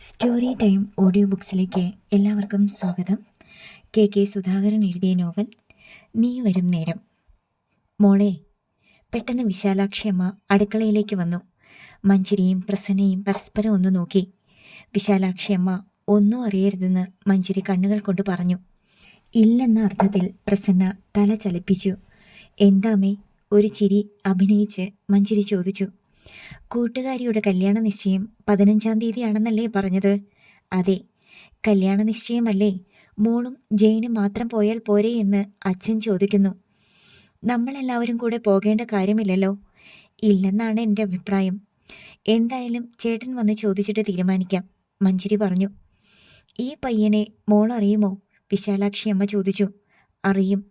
Story time audio ബുക്സിലേക്ക് എല്ലാവർക്കും സ്വാഗതം. K Sudhakaran എഴുതിയ നോവൽ നീ വരും നേരം. മോളെ, പെട്ടെന്ന് വിശാലാക്ഷി അമ്മ അടുക്കളയിലേക്ക് വന്നു. മഞ്ജരിയും പ്രസന്നയും പരസ്പരം ഒന്ന് നോക്കി. വിശാലാക്ഷി അമ്മ ഒന്നും അറിയരുതെന്ന് മഞ്ജരി കണ്ണുകൾ കൊണ്ട് പറഞ്ഞു. ഇല്ലെന്ന അർത്ഥത്തിൽ പ്രസന്ന തല ചലിപ്പിച്ചു. എന്താമേ? ഒരു ചിരി അഭിനയിച്ച് മഞ്ജരി ചോദിച്ചു. കൂട്ടുകാരിയുടെ കല്യാണ നിശ്ചയം 15-ാം തീയതിയാണെന്നല്ലേ പറഞ്ഞത്? അതെ, കല്യാണ നിശ്ചയമല്ലേ? മോളും ജെയിനും മാത്രം പോയാൽ പോരെ എന്ന് അച്ഛൻ ചോദിക്കുന്നു. നമ്മളെല്ലാവരും കൂടെ പോകേണ്ട കാര്യമില്ലല്ലോ? ഇല്ലെന്നാണ് എൻ്റെ അഭിപ്രായം. എന്തായാലും ചേട്ടൻ വന്ന് ചോദിച്ചിട്ട് തീരുമാനിക്കാം, മഞ്ജരി പറഞ്ഞു. ഈ പയ്യനെ മോൾ അറിയുമോ? വിശാലാക്ഷി അമ്മ ചോദിച്ചു. അറിയും.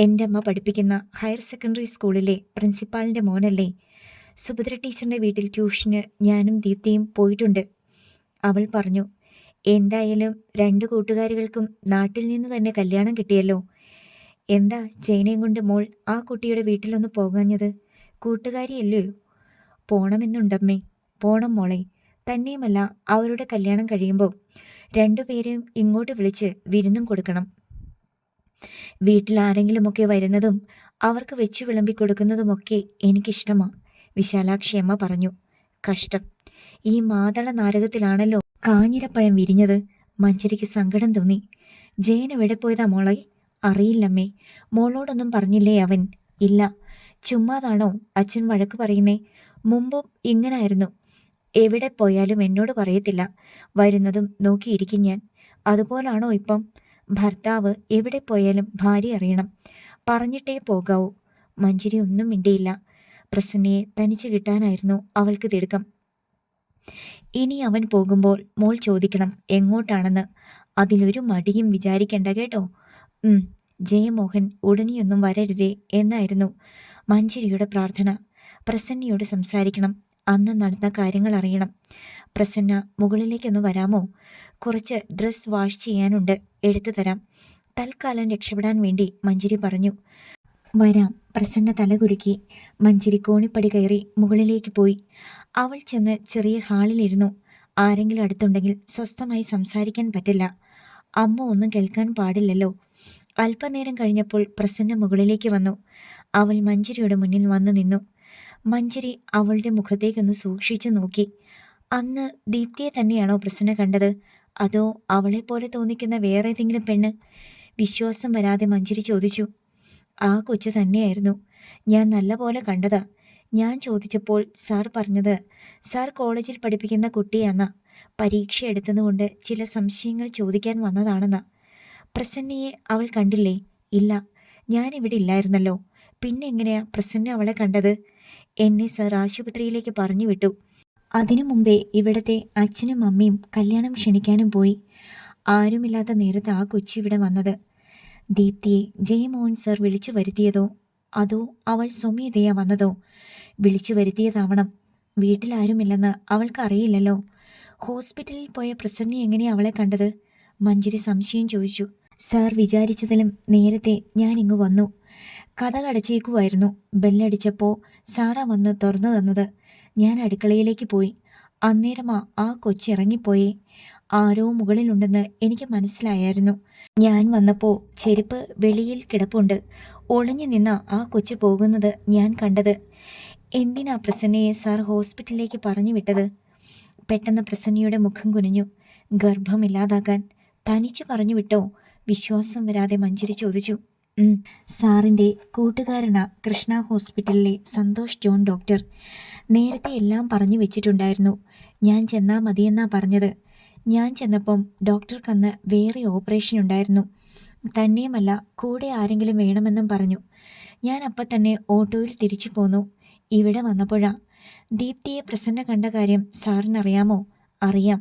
എൻ്റെ അമ്മ പഠിപ്പിക്കുന്ന ഹയർ സെക്കൻഡറി സ്കൂളിലെ പ്രിൻസിപ്പാളിൻ്റെ മോനല്ലേ? സുഭദ്ര ടീച്ചറിൻ്റെ വീട്ടിൽ ട്യൂഷന് ഞാനും ദീപ്തിയും പോയിട്ടുണ്ട്, അവൾ പറഞ്ഞു. എന്തായാലും 2 കൂട്ടുകാരികൾക്കും നാട്ടിൽ നിന്ന് തന്നെ കല്യാണം കിട്ടിയല്ലോ. എന്താ ജൈനയും കൊണ്ട് മോൾ ആ കുട്ടിയുടെ വീട്ടിലൊന്ന് പോകാഞ്ഞത്? കൂട്ടുകാരിയല്ലേ? പോണമെന്നുണ്ടമ്മേ. പോണം മോളെ. തന്നെയുമല്ല, അവരുടെ കല്യാണം കഴിയുമ്പോൾ 2 പേരെയും ഇങ്ങോട്ട് വിളിച്ച് വിരുന്നും കൊടുക്കണം. വീട്ടിൽ ആരെങ്കിലുമൊക്കെ വരുന്നതും അവർക്ക് വെച്ചു വിളമ്പി കൊടുക്കുന്നതുമൊക്കെ എനിക്കിഷ്ടമാണ്, വിശാലാക്ഷി അമ്മ പറഞ്ഞു. കഷ്ടം, ഈ മാതള നാരകത്തിലാണല്ലോ കാഞ്ഞിരപ്പഴം വിരിഞ്ഞത്. മഞ്ജരിക്ക് സങ്കടം തോന്നി. ജയൻ എവിടെ പോയതാ മോളെ? അറിയില്ലമ്മേ. മോളോടൊന്നും പറഞ്ഞില്ലേ അവൻ? ഇല്ല. ചുമ്മാതാണോ അച്ഛൻ വഴക്ക് പറയുന്നേ? മുമ്പും ഇങ്ങനായിരുന്നു. എവിടെ പോയാലും എന്നോട് പറയത്തില്ല. വരുന്നതും നോക്കിയിരിക്കും ഞാൻ. അതുപോലാണോ ഇപ്പം? ഭർത്താവ് എവിടെ പോയാലും ഭാര്യ അറിയണം, പറഞ്ഞിട്ടേ പോകാവൂ. മഞ്ജരി ഒന്നും മിണ്ടിയില്ല. പ്രസന്നയെ തനിച്ച് കിട്ടാനായിരുന്നു അവൾക്ക് തിടുക്കം. ഇനി അവൻ പോകുമ്പോൾ മോൾ ചോദിക്കണം എങ്ങോട്ടാണെന്ന്. അതിലൊരു മടിയും വിചാരിക്കണ്ട കേട്ടോ. ജയമോഹൻ ഉടനെയൊന്നും വരരുതേ എന്നായിരുന്നു മഞ്ജരിയുടെ പ്രാർത്ഥന. പ്രസന്നയോട് സംസാരിക്കണം, അന്ന് നടന്ന കാര്യങ്ങൾ അറിയണം. പ്രസന്ന, മുകളിലേക്കൊന്ന് വരാമോ? കുറച്ച് ഡ്രസ് വാഷ് ചെയ്യാനുണ്ട്, എടുത്തു തരാം. തൽക്കാലം രക്ഷപ്പെടാൻ വേണ്ടി മഞ്ജരി പറഞ്ഞു. വരാം. പ്രസന്ന തലകുലുക്കി. മഞ്ജരി കോണിപ്പടി കയറി മുകളിലേക്ക് പോയി. അവൾ ചെന്ന് ചെറിയ ഹാളിലിരുന്നു. ആരെങ്കിലും അടുത്തുണ്ടെങ്കിൽ സ്വസ്ഥമായി സംസാരിക്കാൻ പറ്റില്ല. അമ്മ ഒന്നും കേൾക്കാൻ പാടില്ലല്ലോ. അല്പനേരം കഴിഞ്ഞപ്പോൾ പ്രസന്ന മുകളിലേക്ക് വന്നു. അവൾ മഞ്ജരിയുടെ മുന്നിൽ വന്നു നിന്നു. മഞ്ജരി അവളുടെ മുഖത്തേക്കൊന്ന് സൂക്ഷിച്ചു നോക്കി. അന്ന് ദീപ്തിയെ തന്നെയാണോ പ്രസന്ന കണ്ടത്? അതോ അവളെപ്പോലെ തോന്നിക്കുന്ന വേറെ ഏതെങ്കിലും പെണ്ണ്? വിശ്വാസം വരാതെ മഞ്ജരി ചോദിച്ചു. ആ കൊച്ചു തന്നെയായിരുന്നു. ഞാൻ നല്ലപോലെ കണ്ടതാ. ഞാൻ ചോദിച്ചപ്പോൾ സാർ പറഞ്ഞത് സാർ കോളേജിൽ പഠിപ്പിക്കുന്ന കുട്ടിയാണെന്നാ. പരീക്ഷ എടുത്തതുകൊണ്ട് ചില സംശയങ്ങൾ ചോദിക്കാൻ വന്നതാണെന്നാ. പ്രസന്നയെ അവൾ കണ്ടില്ലേ? ഇല്ല, ഞാനിവിടെ ഇല്ലായിരുന്നല്ലോ. പിന്നെ എങ്ങനെയാ പ്രസന്ന അവളെ കണ്ടത്? എന്നെ സാർ ആശുപത്രിയിലേക്ക് പറഞ്ഞു വിട്ടു. അതിനു മുമ്പേ ഇവിടത്തെ അച്ഛനും അമ്മയും കല്യാണം ക്ഷണിക്കാനും പോയി. ആരുമില്ലാത്ത നേരത്ത് ആ കൊച്ചി ഇവിടെ വന്നത്. ദീപ്തിയെ ജയമോഹൻ സർ വിളിച്ചു വരുത്തിയതോ അതോ അവൾ സ്വമേധയാ വന്നതോ? വിളിച്ചു വരുത്തിയതാവണം. വീട്ടിലാരുമില്ലെന്ന് അവൾക്കറിയില്ലല്ലോ. ഹോസ്പിറ്റലിൽ പോയ പ്രസന്ന എങ്ങനെയാ അവളെ കണ്ടത്? മഞ്ജരി സംശയം ചോദിച്ചു. സാർ വിചാരിച്ചതിലും നേരത്തെ ഞാൻ ഇങ്ങു വന്നു. കഥ കടച്ചേക്കുമായിരുന്നു. ബെല്ലടിച്ചപ്പോൾ സാറാ വന്ന് തുറന്നു തന്നത്. ഞാൻ അടുക്കളയിലേക്ക് പോയി. അന്നേരമാ ആ കൊച്ചിറങ്ങിപ്പോയേ. ആരോ മുകളിലുണ്ടെന്ന് എനിക്ക് മനസ്സിലായായിരുന്നു. ഞാൻ വന്നപ്പോൾ ചെരുപ്പ് വെളിയിൽ കിടപ്പുണ്ട്. ഒളിഞ്ഞു നിന്ന ആ കൊച്ചു പോകുന്നത് ഞാൻ കണ്ടത്. എന്തിനാ പ്രസന്നയെ സാർ ഹോസ്പിറ്റലിലേക്ക് പറഞ്ഞു വിട്ടത്? പെട്ടെന്ന് പ്രസന്നയുടെ മുഖം കുനിഞ്ഞു. ഗർഭമില്ലാതാക്കാൻ തനിച്ചു പറഞ്ഞു വിട്ടോ? വിശ്വാസം വരാതെ മഞ്ജരി ചോദിച്ചു. സാറിൻ്റെ കൂട്ടുകാരനാ കൃഷ്ണ ഹോസ്പിറ്റലിലെ സന്തോഷ് ജോൺ ഡോക്ടർ. നേരത്തെ എല്ലാം പറഞ്ഞു വെച്ചിട്ടുണ്ടായിരുന്നു. ഞാൻ ചെന്നാൽ മതിയെന്നാ പറഞ്ഞത്. ഞാൻ ചെന്നപ്പം ഡോക്ടർക്കന്ന് വേറെ ഓപ്പറേഷൻ ഉണ്ടായിരുന്നു. തന്നെയുമല്ല, കൂടെ ആരെങ്കിലും വേണമെന്നും പറഞ്ഞു. ഞാൻ അപ്പം തന്നെ ഓട്ടോയിൽ തിരിച്ചു പോന്നു. ഇവിടെ വന്നപ്പോഴാ. ദീപ്തിയെ പ്രസന്ന കണ്ട കാര്യം സാറിനറിയാമോ? അറിയാം.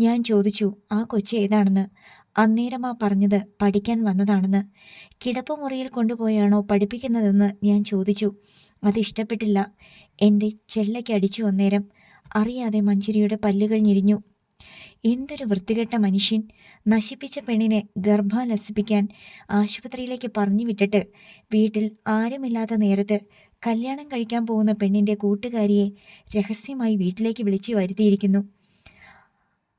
ഞാൻ ചോദിച്ചു ആ കൊച്ചു ഏതാണെന്ന്. അന്നേരമാ പറഞ്ഞത് പഠിക്കാൻ വന്നതാണെന്ന്. കിടപ്പുമുറിയിൽ കൊണ്ടുപോയാണോ പഠിപ്പിക്കുന്നതെന്ന് ഞാൻ ചോദിച്ചു. അതിഷ്ടപ്പെട്ടില്ല. എൻ്റെ ചെള്ളയ്ക്കടിച്ചു അന്നേരം. അറിയാതെ മഞ്ജരിയുടെ പല്ലുകൾ ഞെരിഞ്ഞു. എന്തൊരു വൃത്തികെട്ട മനുഷ്യൻ! നശിപ്പിച്ച പെണ്ണിനെ ഗർഭാലസിപ്പിക്കാൻ ആശുപത്രിയിലേക്ക് പറഞ്ഞു വിട്ടിട്ട് വീട്ടിൽ ആരുമില്ലാത്ത നേരത്ത് കല്യാണം കഴിക്കാൻ പോകുന്ന പെണ്ണിൻ്റെ കൂട്ടുകാരിയെ രഹസ്യമായി വീട്ടിലേക്ക് വിളിച്ചു വരുത്തിയിരിക്കുന്നു.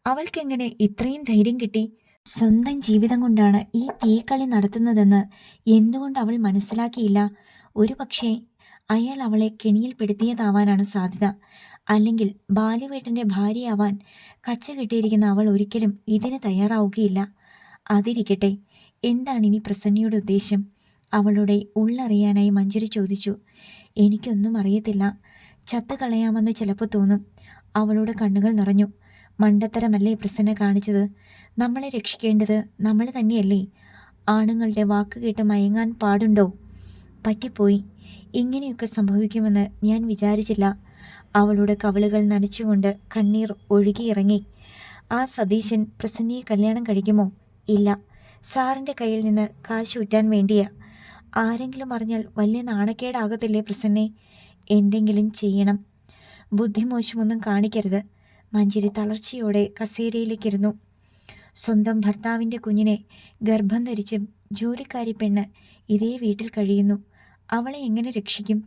അവൾക്കെങ്ങനെ ഇത്രയും ധൈര്യം കിട്ടി? സ്വന്തം ജീവിതം കൊണ്ടാണ് ഈ തീക്കളി നടത്തുന്നതെന്ന് എന്തുകൊണ്ട് അവൾ മനസ്സിലാക്കിയില്ല? ഒരുപക്ഷേ അയാൾ അവളെ കെണിയിൽപ്പെടുത്തിയതാവാനാണ് സാധ്യത. അല്ലെങ്കിൽ ബാലുവേട്ടൻ്റെ ഭാര്യയാവാൻ കച്ച കെട്ടിയിരിക്കുന്ന അവൾ ഒരിക്കലും ഇതിന് തയ്യാറാവുകയില്ല. അതിരിക്കട്ടെ, എന്താണിനി പ്രസന്നയുടെ ഉദ്ദേശം? അവളുടെ ഉള്ളറിയാനായി മഞ്ജരി ചോദിച്ചു. എനിക്കൊന്നും അറിയത്തില്ല. ചത്തുകളയാമെന്ന് ചിലപ്പോൾ തോന്നും. അവളുടെ കണ്ണുകൾ നിറഞ്ഞു. മണ്ടത്തരമല്ലേ പ്രസന്ന കാണിച്ചത്? നമ്മളെ രക്ഷിക്കേണ്ടത് നമ്മൾ തന്നെയല്ലേ? ആണുങ്ങളുടെ വാക്ക് കേട്ട് മയങ്ങാൻ പാടുണ്ടോ? പറ്റിപ്പോയി. ഇങ്ങനെയൊക്കെ സംഭവിക്കുമെന്ന് ഞാൻ വിചാരിച്ചില്ല. അവളുടെ കവിളുകൾ നനച്ചുകൊണ്ട് കണ്ണീർ ഒഴുകിയിറങ്ങി. ആ സതീശൻ പ്രസന്നയെ കല്യാണം കഴിക്കുമോ? ഇല്ല. സാറിൻ്റെ കയ്യിൽ നിന്ന് കാശ് ഊറ്റാൻ വേണ്ടിയാ. ആരെങ്കിലും അറിഞ്ഞാൽ വലിയ നാണക്കേടാകത്തില്ലേ പ്രസന്നെ? എന്തെങ്കിലും ചെയ്യണം. ബുദ്ധിമോശമൊന്നും കാണിക്കരുത്. മഞ്ജരി തളർച്ചയോടെ കസേരയിലേക്കിരുന്നു. സ്വന്തം ഭർത്താവിൻ്റെ കുഞ്ഞിനെ ഗർഭം ധരിച്ച് ജോലിക്കാരി പെണ്ണ് ഇതേ വീട്ടിൽ കഴിയുന്നു. അവളെ എങ്ങനെ രക്ഷിക്കും?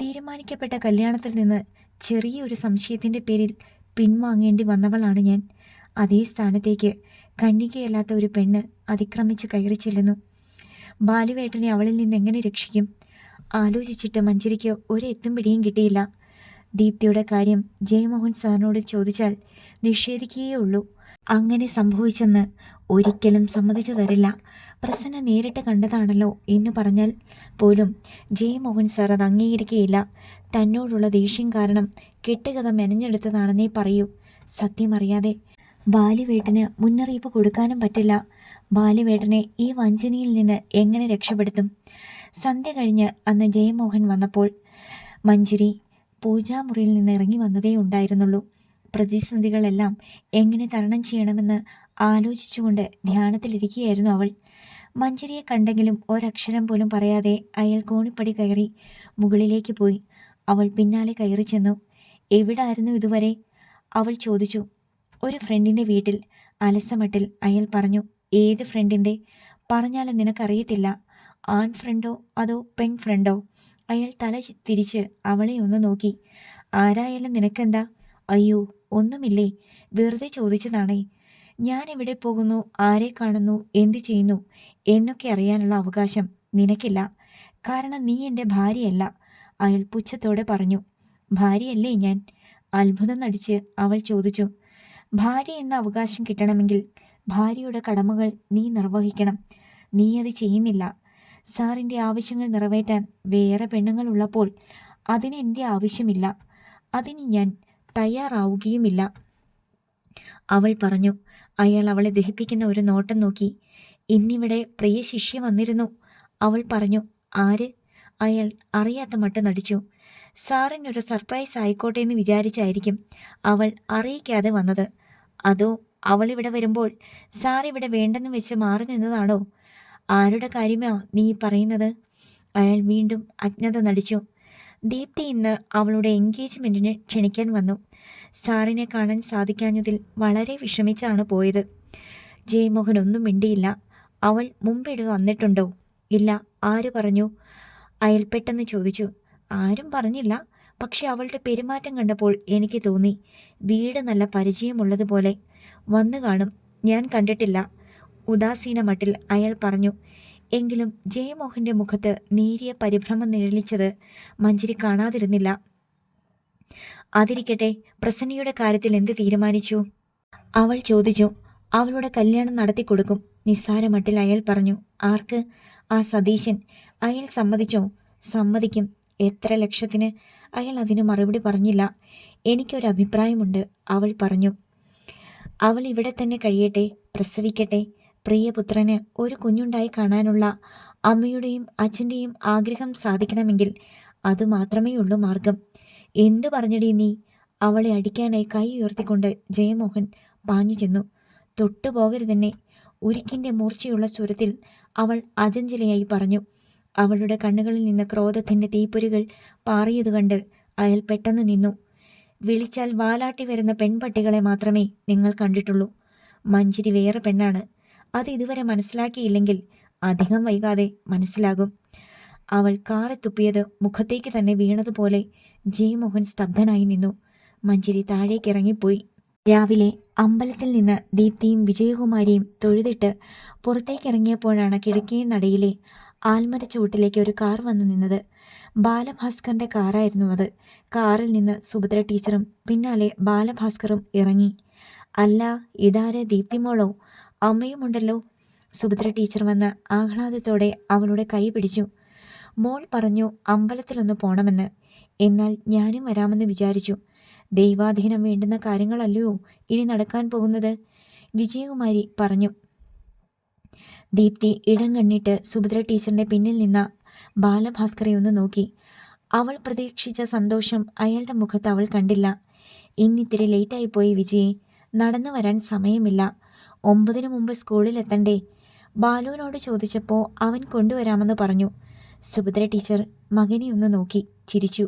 തീരുമാനിക്കപ്പെട്ട കല്യാണത്തിൽ നിന്ന് ചെറിയൊരു സംശയത്തിൻ്റെ പേരിൽ പിൻവാങ്ങേണ്ടി വന്നവളാണ് ഞാൻ. അതേ സ്ഥാനത്തേക്ക് കന്യകയല്ലാത്ത ഒരു പെണ്ണ് അതിക്രമിച്ച് കയറി ചെല്ലുന്നു. ബാലുവേട്ടനെ അവളിൽ നിന്ന് എങ്ങനെ രക്ഷിക്കും? ആലോചിച്ചിട്ട് മഞ്ജരിക്ക് ഒരു എത്തും പിടിയും കിട്ടിയില്ല. ദീപ്തിയുടെ കാര്യം ജയമോഹൻ സാറിനോട് ചോദിച്ചാൽ നിഷേധിക്കുകയേ ഉള്ളൂ. അങ്ങനെ സംഭവിച്ചെന്ന് ഒരിക്കലും സമ്മതിച്ചു തരില്ല. പ്രസന്ന നേരിട്ട് കണ്ടതാണല്ലോ എന്ന് പറഞ്ഞാൽ പോലും ജയമോഹൻ സാർ അത് അംഗീകരിക്കുകയില്ല. തന്നോടുള്ള ദേഷ്യം കാരണം കെട്ടുകഥ മെനഞ്ഞെടുത്തതാണെന്നേ പറയൂ. സത്യമറിയാതെ ബാലുവേട്ടന് മുന്നറിയിപ്പ് കൊടുക്കാനും പറ്റില്ല. ബാലുവേട്ടനെ ഈ വഞ്ചനയിൽ നിന്ന് എങ്ങനെ രക്ഷപ്പെടുത്തും? സന്ധ്യ കഴിഞ്ഞ് അന്ന് ജയമോഹൻ വന്നപ്പോൾ മഞ്ജരി പൂജാമുറിയിൽ നിന്ന് ഇറങ്ങി വന്നതേ ഉണ്ടായിരുന്നുള്ളൂ. പ്രതിസന്ധികളെല്ലാം എങ്ങനെ തരണം ചെയ്യണമെന്ന് ആലോചിച്ചുകൊണ്ട് ധ്യാനത്തിലിരിക്കുകയായിരുന്നു അവൾ. മഞ്ജരിയെ കണ്ടെങ്കിലും ഒരക്ഷരം പോലും പറയാതെ അയാൾ കോണിപ്പടി കയറി മുകളിലേക്ക് പോയി. അവൾ പിന്നാലെ കയറി ചെന്നു. എവിടായിരുന്നു ഇതുവരെ? അവൾ ചോദിച്ചു. ഒരു ഫ്രണ്ടിൻ്റെ വീട്ടിൽ. അലസമട്ടിൽ അയാൾ പറഞ്ഞു. ഏത് ഫ്രണ്ടിൻ്റെ? പറഞ്ഞാലും നിനക്കറിയത്തില്ല. ആൺ ഫ്രണ്ടോ അതോ പെൺ ഫ്രണ്ടോ? അയാൾ തല തിരിച്ച് അവളെ ഒന്ന് നോക്കി. ആരായാലും നിനക്കെന്താ? അയ്യോ ഒന്നുമില്ലേ, വെറുതെ ചോദിച്ചതാണേ. ഞാൻ എവിടെ പോകുന്നു, ആരെ കാണുന്നു, എന്തു ചെയ്യുന്നു എന്നൊക്കെ അറിയാനുള്ള അവകാശം നിനക്കില്ല. കാരണം നീ എൻ്റെ ഭാര്യയല്ല. അയാൾ പുച്ഛത്തോടെ പറഞ്ഞു. ഭാര്യയല്ലേ ഞാൻ? അത്ഭുതം നടിച്ച് അവൾ ചോദിച്ചു. ഭാര്യ എന്ന അവകാശം കിട്ടണമെങ്കിൽ ഭാര്യയുടെ കടമകൾ നീ നിർവഹിക്കണം. നീ അത് ചെയ്യുന്നില്ല. സാറിൻ്റെ ആവശ്യങ്ങൾ നിറവേറ്റാൻ വേറെ പെണ്ണുങ്ങളുള്ളപ്പോൾ അതിന് എൻ്റെ ആവശ്യമില്ല. അതിന് ഞാൻ തയ്യാറാവുകയുമില്ല, അവൾ പറഞ്ഞു. അയാൾ അവളെ ദഹിപ്പിക്കുന്ന ഒരു നോട്ടം നോക്കി. ഇന്നിവിടെ പ്രിയ ശിഷ്യ വന്നിരുന്നു, അവൾ പറഞ്ഞു. ആര്? അയാൾ അറിയാത്ത മട്ട് നടിച്ചു. സാറിനൊരു സർപ്രൈസ് ആയിക്കോട്ടെ എന്ന് വിചാരിച്ചായിരിക്കും അവൾ അറിയിക്കാതെ വന്നത്. അതോ അവളിവിടെ വരുമ്പോൾ സാറിവിടെ വേണ്ടെന്ന് വെച്ച് മാറി നിന്നതാണോ? ആരുടെ കാര്യമാ നീ പറയുന്നത്? അയാൾ വീണ്ടും അജ്ഞത നടിച്ചു. ദീപ്തി ഇന്ന് അവളുടെ എൻഗേജ്മെൻറ്റിന് ക്ഷണിക്കാൻ വന്നു. സാറിനെ കാണാൻ സാധിക്കാഞ്ഞതിൽ വളരെ വിഷമിച്ചാണ് പോയത്. ജയമോഹൻ ഒന്നും മിണ്ടിയില്ല. അവൾ മുമ്പിടെ വന്നിട്ടുണ്ടോ? ഇല്ല. ആര് പറഞ്ഞു? അയാൾ പെട്ടെന്ന് ചോദിച്ചു. ആരും പറഞ്ഞില്ല. പക്ഷെ അവളുടെ പെരുമാറ്റം കണ്ടപ്പോൾ എനിക്ക് തോന്നി വീട് നല്ല പരിചയമുള്ളതുപോലെ. വന്നു കാണും. ഞാൻ കണ്ടിട്ടില്ല. ഉദാസീന മട്ടിൽ അയാൾ പറഞ്ഞു. എങ്കിലും ജയമോഹൻ്റെ മുഖത്ത് നേരിയ പരിഭ്രമം നിഴലിച്ചത് മഞ്ജരി കാണാതിരുന്നില്ല. അതിരിക്കട്ടെ, പ്രസന്നയുടെ കാര്യത്തിൽ എന്ത് തീരുമാനിച്ചു? അവൾ ചോദിച്ചു. അവളുടെ കല്യാണം നടത്തിക്കൊടുക്കും, നിസ്സാര മട്ടിൽ അയാൾ പറഞ്ഞു. ആർക്ക്? ആ സതീശൻ. അയാൾ സമ്മതിച്ചോ? സമ്മതിക്കും. എത്ര ലക്ഷത്തിന്? അയാൾ അതിന് മറുപടി പറഞ്ഞില്ല. എനിക്കൊരഭിപ്രായമുണ്ട്, അവൾ പറഞ്ഞു. അവൾ ഇവിടെ തന്നെ കഴിയട്ടെ, പ്രസവിക്കട്ടെ. പ്രിയപുത്രന് ഒരു കുഞ്ഞുണ്ടായി കാണാനുള്ള അമ്മയുടെയും അച്ഛൻ്റെയും ആഗ്രഹം സാധിക്കണമെങ്കിൽ അതുമാത്രമേ ഉള്ളൂ മാർഗം. എന്തു പറഞ്ഞടി നീ? അവളെ അടിക്കാനായി കൈ ഉയർത്തിക്കൊണ്ട് ജയമോഹൻ പാഞ്ഞു ചെന്നു. തൊട്ടുപോകരുതെന്നെ, ഉരുക്കിൻ്റെ മൂർച്ചയുള്ള സ്വരത്തിൽ അവൾ അജഞ്ചലയായി പറഞ്ഞു. അവളുടെ കണ്ണുകളിൽ നിന്ന് ക്രോധത്തിൻ്റെ തീപ്പൊരികൾ പാറിയത് കണ്ട് അയാൾ പെട്ടെന്ന് നിന്നു. വിളിച്ചാൽ വാലാട്ടി വരുന്ന പെൺപട്ടികളെ മാത്രമേ നിങ്ങൾ കണ്ടിട്ടുള്ളൂ. മഞ്ജരി വേറെ പെണ്ണാണ്. അത് ഇതുവരെ മനസ്സിലാക്കിയില്ലെങ്കിൽ അധികം വൈകാതെ മനസ്സിലാകും. അവൾ കാറെത്തുപ്പിയത് മുഖത്തേക്ക് തന്നെ വീണതുപോലെ ജയമോഹൻ സ്തബ്ധനായി നിന്നു. മഞ്ജരി താഴേക്കിറങ്ങിപ്പോയി. രാവിലെ അമ്പലത്തിൽ നിന്ന് ദീപ്തിയും വിജയകുമാരിയും തൊഴുതിട്ട് പുറത്തേക്കിറങ്ങിയപ്പോഴാണ് കിഴക്കേ നടയിലെ ആൽമരച്ചുവട്ടിലേക്ക് ഒരു കാർ വന്നു നിന്നത്. ബാലഭാസ്കറിൻ്റെ കാറായിരുന്നു അത്. കാറിൽ നിന്ന് സുഭദ്ര ടീച്ചറും പിന്നാലെ ബാലഭാസ്കറും ഇറങ്ങി. അല്ല, ഇതാരെ, ദീപ്തിമോളോ? അമ്മയുമുണ്ടല്ലോ. സുഭദ്ര ടീച്ചർ വന്ന് ആഹ്ലാദത്തോടെ അവളുടെ കൈ പിടിച്ചു. മോൾ പറഞ്ഞു അമ്പലത്തിലൊന്ന് പോണമെന്ന്. എന്നാൽ ഞാനും വരാമെന്ന് വിചാരിച്ചു. ദൈവാധീനം വേണ്ടുന്ന കാര്യങ്ങളല്ലയോ ഇനി നടക്കാൻ പോകുന്നത്, വിജയകുമാരി പറഞ്ഞു. ദീപ്തി ഇടം കണ്ണിട്ട് സുഭദ്ര ടീച്ചറിൻ്റെ പിന്നിൽ നിന്ന ബാലഭാസ്കറെ ഒന്ന് നോക്കി. അവൾ പ്രതീക്ഷിച്ച സന്തോഷം അയാളുടെ മുഖത്ത് അവൾ കണ്ടില്ല. ഇന്നിത്തിരി ലേറ്റായിപ്പോയി വിജയെ, നടന്നു വരാൻ സമയമില്ല. 9 മുമ്പ് സ്കൂളിലെത്തണ്ടേ? ബാലുവിനോട് ചോദിച്ചപ്പോൾ അവൻ കൊണ്ടുവരാമെന്ന് പറഞ്ഞു. സുഭദ്ര ടീച്ചർ മകനെ ഒന്ന് നോക്കി ചിരിച്ചു.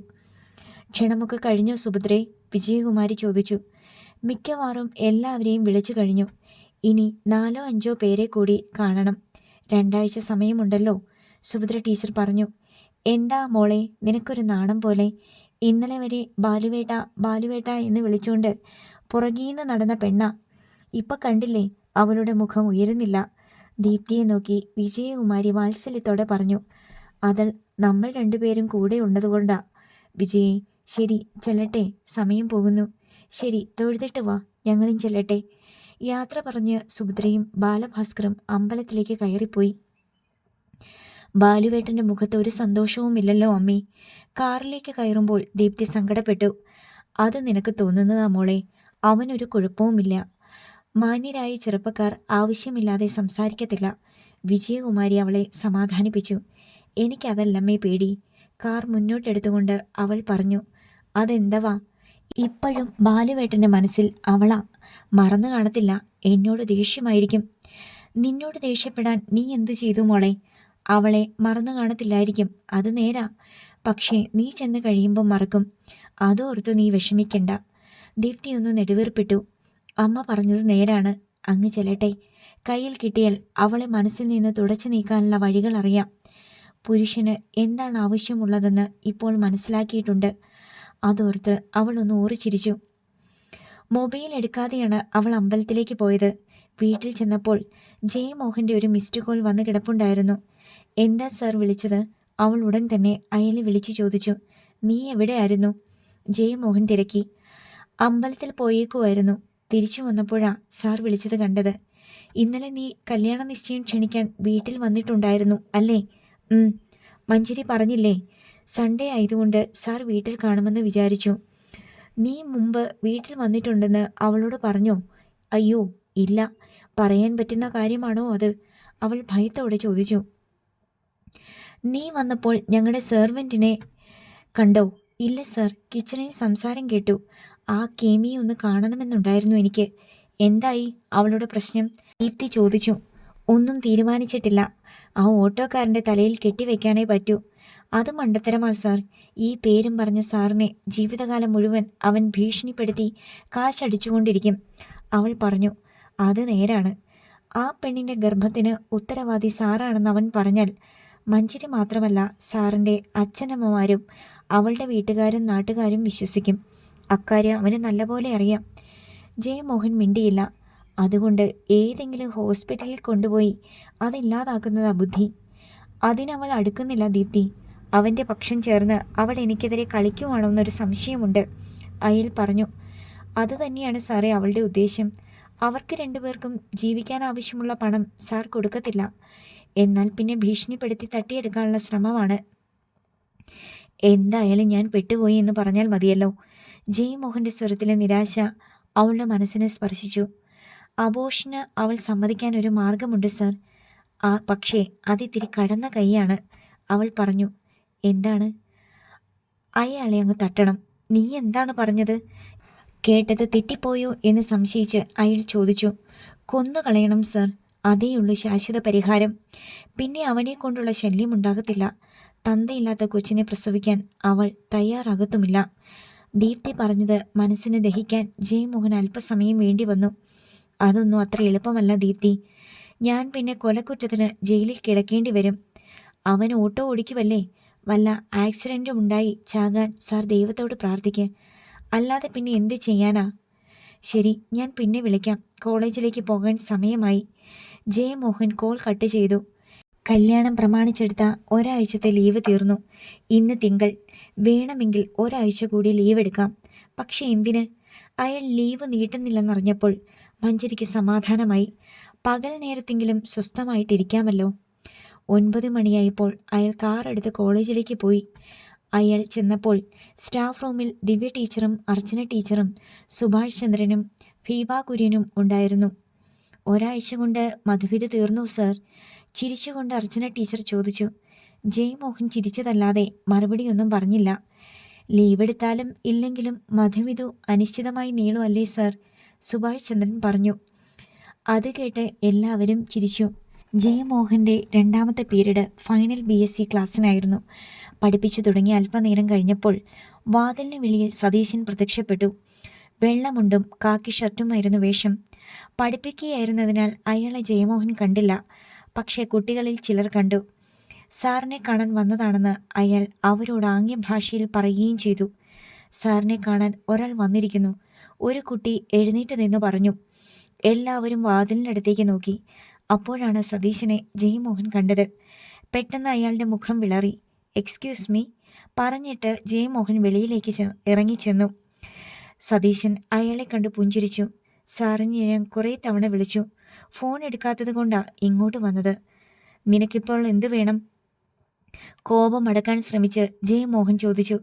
ക്ഷണമൊക്കെ കഴിഞ്ഞോ സുഭദ്രേ? വിജയകുമാരി ചോദിച്ചു. മിക്കവാറും എല്ലാവരെയും വിളിച്ചു കഴിഞ്ഞു. ഇനി 4-5 പേരെ കൂടി കാണണം. 2 ആഴ്ച സമയമുണ്ടല്ലോ, സുഭദ്ര ടീച്ചർ പറഞ്ഞു. എന്താ മോളെ നിനക്കൊരു നാണം പോലെ? ഇന്നലെ വരെ ബാലുവേട്ട ബാലുവേട്ട എന്ന് വിളിച്ചുകൊണ്ട് പുറകീന്ന് നടന്ന പെണ്ണ. ഇപ്പം കണ്ടില്ലേ, അവളുടെ മുഖം ഉയരുന്നില്ല. ദീപ്തിയെ നോക്കി വിജയകുമാരി വാത്സല്യത്തോടെ പറഞ്ഞു. അതിൽ നമ്മൾ 2 പേരും കൂടെ ഉള്ളതുകൊണ്ടാ വിജയെ. ശരി, ചെല്ലട്ടെ, സമയം പോകുന്നു. ശരി, തൊഴുതിട്ട് വാ, ഞങ്ങളും ചെല്ലട്ടെ. യാത്ര പറഞ്ഞ് സുഭദ്രയും ബാലഭാസ്കറും അമ്പലത്തിലേക്ക് കയറിപ്പോയി. ബാലുവേട്ടൻ്റെ മുഖത്ത് ഒരു സന്തോഷവുമില്ലല്ലോ അമ്മേ. കാറിലേക്ക് കയറുമ്പോൾ ദീപ്തി സങ്കടപ്പെട്ടു. അത് നിനക്ക് തോന്നുന്നതാ മോളെ, അവനൊരു കുഴപ്പവുമില്ല. മാന്യരായ ചെറുപ്പക്കാർ ആവശ്യമില്ലാതെ സംസാരിക്കത്തില്ല, വിജയകുമാരി അവളെ സമാധാനിപ്പിച്ചു. എനിക്കതല്ലമ്മേ പേടി, കാർ മുന്നോട്ടെടുത്തുകൊണ്ട് അവൾ പറഞ്ഞു. അതെന്തവാ? ഇപ്പോഴും ബാലുവേട്ടൻ്റെ മനസ്സിൽ അവളാ. മറന്നു കാണത്തില്ല, എന്നോട് ദേഷ്യമായിരിക്കും. നിന്നോട് ദേഷ്യപ്പെടാൻ നീ എന്തു ചെയ്തു മോളെ? അവളെ മറന്നു കാണത്തില്ലായിരിക്കും, അത് നേരാ. പക്ഷേ നീ ചെന്ന് കഴിയുമ്പം മറക്കും. അതോർത്ത് നീ വിഷമിക്കണ്ട. ദീപ്തിയൊന്ന് നെടുവീർപ്പിട്ടു. അമ്മ പറഞ്ഞത് നേരാണ്, അങ്ങ് ചെല്ലട്ടെ. കയ്യിൽ കിട്ടിയാൽ അവളെ മനസ്സിൽ നിന്ന് തുടച്ചു നീക്കാനുള്ള വഴികൾ അറിയാം. പുരുഷന് എന്താണ് ആവശ്യമുള്ളതെന്ന് ഇപ്പോൾ മനസ്സിലാക്കിയിട്ടുണ്ട്. അതോർത്ത് അവളൊന്ന് ഊറിച്ചിരിച്ചു. മൊബൈൽ എടുക്കാതെയാണ് അവൾ അമ്പലത്തിലേക്ക് പോയത്. വീട്ടിൽ ചെന്നപ്പോൾ ജയമോഹൻ്റെ ഒരു മിസ്ഡ് കോൾ വന്ന് കിടപ്പുണ്ടായിരുന്നു. എന്താ സാർ വിളിച്ചത്? അവൾ ഉടൻ തന്നെ അയാളെ വിളിച്ചു ചോദിച്ചു. നീ എവിടെയായിരുന്നു? ജയമോഹൻ തിരക്കി. അമ്പലത്തിൽ പോയേക്കുമായിരുന്നു. തിരിച്ചു വന്നപ്പോഴാ സാർ വിളിച്ചത് കണ്ടത്. ഇന്നലെ നീ കല്യാണ നിശ്ചയം ക്ഷണിക്കാൻ വീട്ടിൽ വന്നിട്ടുണ്ടായിരുന്നു അല്ലേ? മഞ്ജരി പറഞ്ഞില്ലേ? സൺഡേ ആയതുകൊണ്ട് സാർ വീട്ടിൽ കാണുമെന്ന് വിചാരിച്ചു. നീ മുമ്പ് വീട്ടിൽ വന്നിട്ടുണ്ടെന്ന് അവളോട് പറഞ്ഞോ? അയ്യോ ഇല്ല. പറയാൻ പറ്റുന്ന കാര്യമാണോ അത്? അവൾ ഭയത്തോടെ ചോദിച്ചു. നീ വന്നപ്പോൾ ഞങ്ങളുടെ സെർവൻറ്റിനെ കണ്ടോ? ഇല്ല സാർ, കിച്ചണിൽ സംസാരം കേട്ടു. ആ കേമിയെ ഒന്ന് കാണണമെന്നുണ്ടായിരുന്നു എനിക്ക്. എന്തായി അവളുടെ പ്രശ്നം? ദീപ്തി ചോദിച്ചു. ഒന്നും തീരുമാനിച്ചിട്ടില്ല. ആ ഓട്ടോക്കാരൻ്റെ തലയിൽ കെട്ടിവെക്കാനേ പറ്റൂ. അത് മണ്ടത്തരമാ സാർ. ഈ പേരും പറഞ്ഞ സാറിനെ ജീവിതകാലം മുഴുവൻ അവൻ ഭീഷണിപ്പെടുത്തി കാശടിച്ചുകൊണ്ടിരിക്കും, അവൾ പറഞ്ഞു. അത് നേരാണ്. ആ പെണ്ണിൻ്റെ ഗർഭത്തിന് ഉത്തരവാദി സാറാണെന്ന് അവൻ പറഞ്ഞാൽ മഞ്ജരി മാത്രമല്ല, സാറിൻ്റെ അച്ഛനമ്മമാരും അവളുടെ വീട്ടുകാരും നാട്ടുകാരും വിശ്വസിക്കും. അക്കാര്യം അവന് നല്ലപോലെ അറിയാം. ജയമോഹൻ മിണ്ടിയില്ല. അതുകൊണ്ട് ഏതെങ്കിലും ഹോസ്പിറ്റലിൽ കൊണ്ടുപോയി അതില്ലാതാക്കുന്നതാ ബുദ്ധി. അതിനവൾ അടുക്കുന്നില്ല ദീപ്തി. അവൻ്റെ പക്ഷം ചേർന്ന് അവൾ എനിക്കെതിരെ കളിക്കുവാണോ എന്നൊരു സംശയമുണ്ട്, അയാൾ പറഞ്ഞു. അതുതന്നെയാണ് സാറേ അവളുടെ ഉദ്ദേശം. അവർക്ക് 2 പേർക്കും ജീവിക്കാൻ ആവശ്യമുള്ള പണം സാർ കൊടുക്കത്തില്ല. എന്നാൽ പിന്നെ ഭീഷണിപ്പെടുത്തി തട്ടിയെടുക്കാനുള്ള ശ്രമമാണ്. എന്തായാലും ഞാൻ പെട്ടുപോയി എന്ന് പറഞ്ഞാൽ മതിയല്ലോ. ജയമോഹൻ്റെ സ്വരത്തിലെ നിരാശ അവളുടെ മനസ്സിനെ സ്പർശിച്ചു. അബോഷന് അവൾ സമ്മതിക്കാൻ ഒരു മാർഗമുണ്ട് സാർ. പക്ഷേ അതിത്തിരി കടന്ന കൈയാണ്, അവൾ പറഞ്ഞു. എന്താണ്? അയാളെ അങ്ങ് തട്ടണം. നീ എന്താണ് പറഞ്ഞത്? കേട്ടത് തെറ്റിപ്പോയോ എന്ന് സംശയിച്ച് അയാൾ ചോദിച്ചു. കൊന്നുകളയണം സാർ, അതേയുള്ളൂ ശാശ്വത പരിഹാരം. പിന്നെ അവനെ കൊണ്ടുള്ള ശല്യം ഉണ്ടാകത്തില്ല. തന്തയില്ലാത്ത കൊച്ചിനെ പ്രസവിക്കാൻ അവൾ തയ്യാറാകത്തുമില്ല. ദീപ്തി പറഞ്ഞത് മനസ്സിന് ദഹിക്കാൻ ജയമോഹൻ അല്പസമയം വേണ്ടി വന്നു. അതൊന്നും അത്ര എളുപ്പമല്ല ദീപ്തി. ഞാൻ പിന്നെ കൊലക്കുറ്റത്തിന് ജയിലിൽ കിടക്കേണ്ടി വരും. അവൻ ഓട്ടോ ഓടിക്കുമല്ലേ? വല്ല ആക്സിഡൻറ്റും ഉണ്ടായി ചാകാൻ സാർ ദൈവത്തോട് പ്രാർത്ഥിക്കുക. അല്ലാതെ പിന്നെ എന്ത് ചെയ്യാനാ? ശരി, ഞാൻ പിന്നെ വിളിക്കാം. കോളേജിലേക്ക് പോകാൻ സമയമായി. ജയമോഹൻ കോൾ കട്ട് ചെയ്തു. കല്യാണം പ്രമാണിച്ചെടുത്ത ഒരാഴ്ചത്തെ ലീവ് തീർന്നു. ഇന്ന് തിങ്കൾ. വേണമെങ്കിൽ ഒരാഴ്ച കൂടി ലീവ് എടുക്കാം. പക്ഷെ എന്തിന്? അയാൾ ലീവ് നീട്ടുന്നില്ലെന്നറിഞ്ഞപ്പോൾ മഞ്ജരിക്ക് സമാധാനമായി. പകൽ നേരത്തെങ്കിലും സ്വസ്ഥമായിട്ടിരിക്കാമല്ലോ. 9 മണിയായപ്പോൾ അയാൾ കാറെടുത്ത് കോളേജിലേക്ക് പോയി. അയാൾ ചെന്നപ്പോൾ സ്റ്റാഫ് റൂമിൽ ദിവ്യ ടീച്ചറും അർച്ചന ടീച്ചറും സുഭാഷ് ചന്ദ്രനും ഭീമ കുര്യനും ഉണ്ടായിരുന്നു. ഒരാഴ്ച കൊണ്ട് മധുവിധ തീർന്നു സർ. ചിരിച്ചുകൊണ്ട് അർച്ചന ടീച്ചർ ചോദിച്ചു. ജയമോഹൻ ചിരിച്ചതല്ലാതെ മറുപടിയൊന്നും പറഞ്ഞില്ല. ലീവെടുത്താലും ഇല്ലെങ്കിലും മധുവിധു അനിശ്ചിതമായി നീളുമല്ലേ സർ, സുഭാഷ് ചന്ദ്രൻ പറഞ്ഞു. അത് കേട്ട് എല്ലാവരും ചിരിച്ചു. ജയമോഹൻ്റെ രണ്ടാമത്തെ പീരീഡ് ഫൈനൽ BSc ക്ലാസ്സിനായിരുന്നു. പഠിപ്പിച്ചു തുടങ്ങി അല്പനേരം കഴിഞ്ഞപ്പോൾ വാതിലിന് വെളിയിൽ സതീശൻ പ്രത്യക്ഷപ്പെട്ടു. വെള്ളമുണ്ടും കാക്കി ഷർട്ടുമായിരുന്നു വേഷം. പഠിപ്പിക്കുകയായിരുന്നതിനാൽ അയാളെ ജയമോഹൻ കണ്ടില്ല. പക്ഷേ കുട്ടികളിൽ ചിലർ കണ്ടു. സാറിനെ കാണാൻ വന്നതാണെന്ന് അയാൾ അവരോട് ആംഗ്യഭാഷയിൽ പറയുകയും ചെയ്തു. സാറിനെ കാണാൻ ഒരാൾ വന്നിരിക്കുന്നു, ഒരു കുട്ടി എഴുന്നേറ്റ് നിന്ന് പറഞ്ഞു. എല്ലാവരും വാതിലിനടുത്തേക്ക് നോക്കി. അപ്പോഴാണ് സതീശനെ ജയമോഹൻ കണ്ടത്. പെട്ടെന്ന് അയാളുടെ മുഖം വിളറി. എക്സ്ക്യൂസ് മീ പറഞ്ഞിട്ട് ജയമോഹൻ വെളിയിലേക്ക് ഇറങ്ങിച്ചെന്നു. സതീശൻ അയാളെ കണ്ട് പുഞ്ചിരിച്ചു. സാറിനെ ഞാൻ കുറേ തവണ വിളിച്ചു, ഫോൺ എടുക്കാത്തത് കൊണ്ടാണ് ഇങ്ങോട്ട് വന്നത്. നിനക്കിപ്പോൾ എന്തു വേണം? കോപം അടക്കാൻ ശ്രമിച്ച് ജയമോഹൻ ചോദിച്ചു.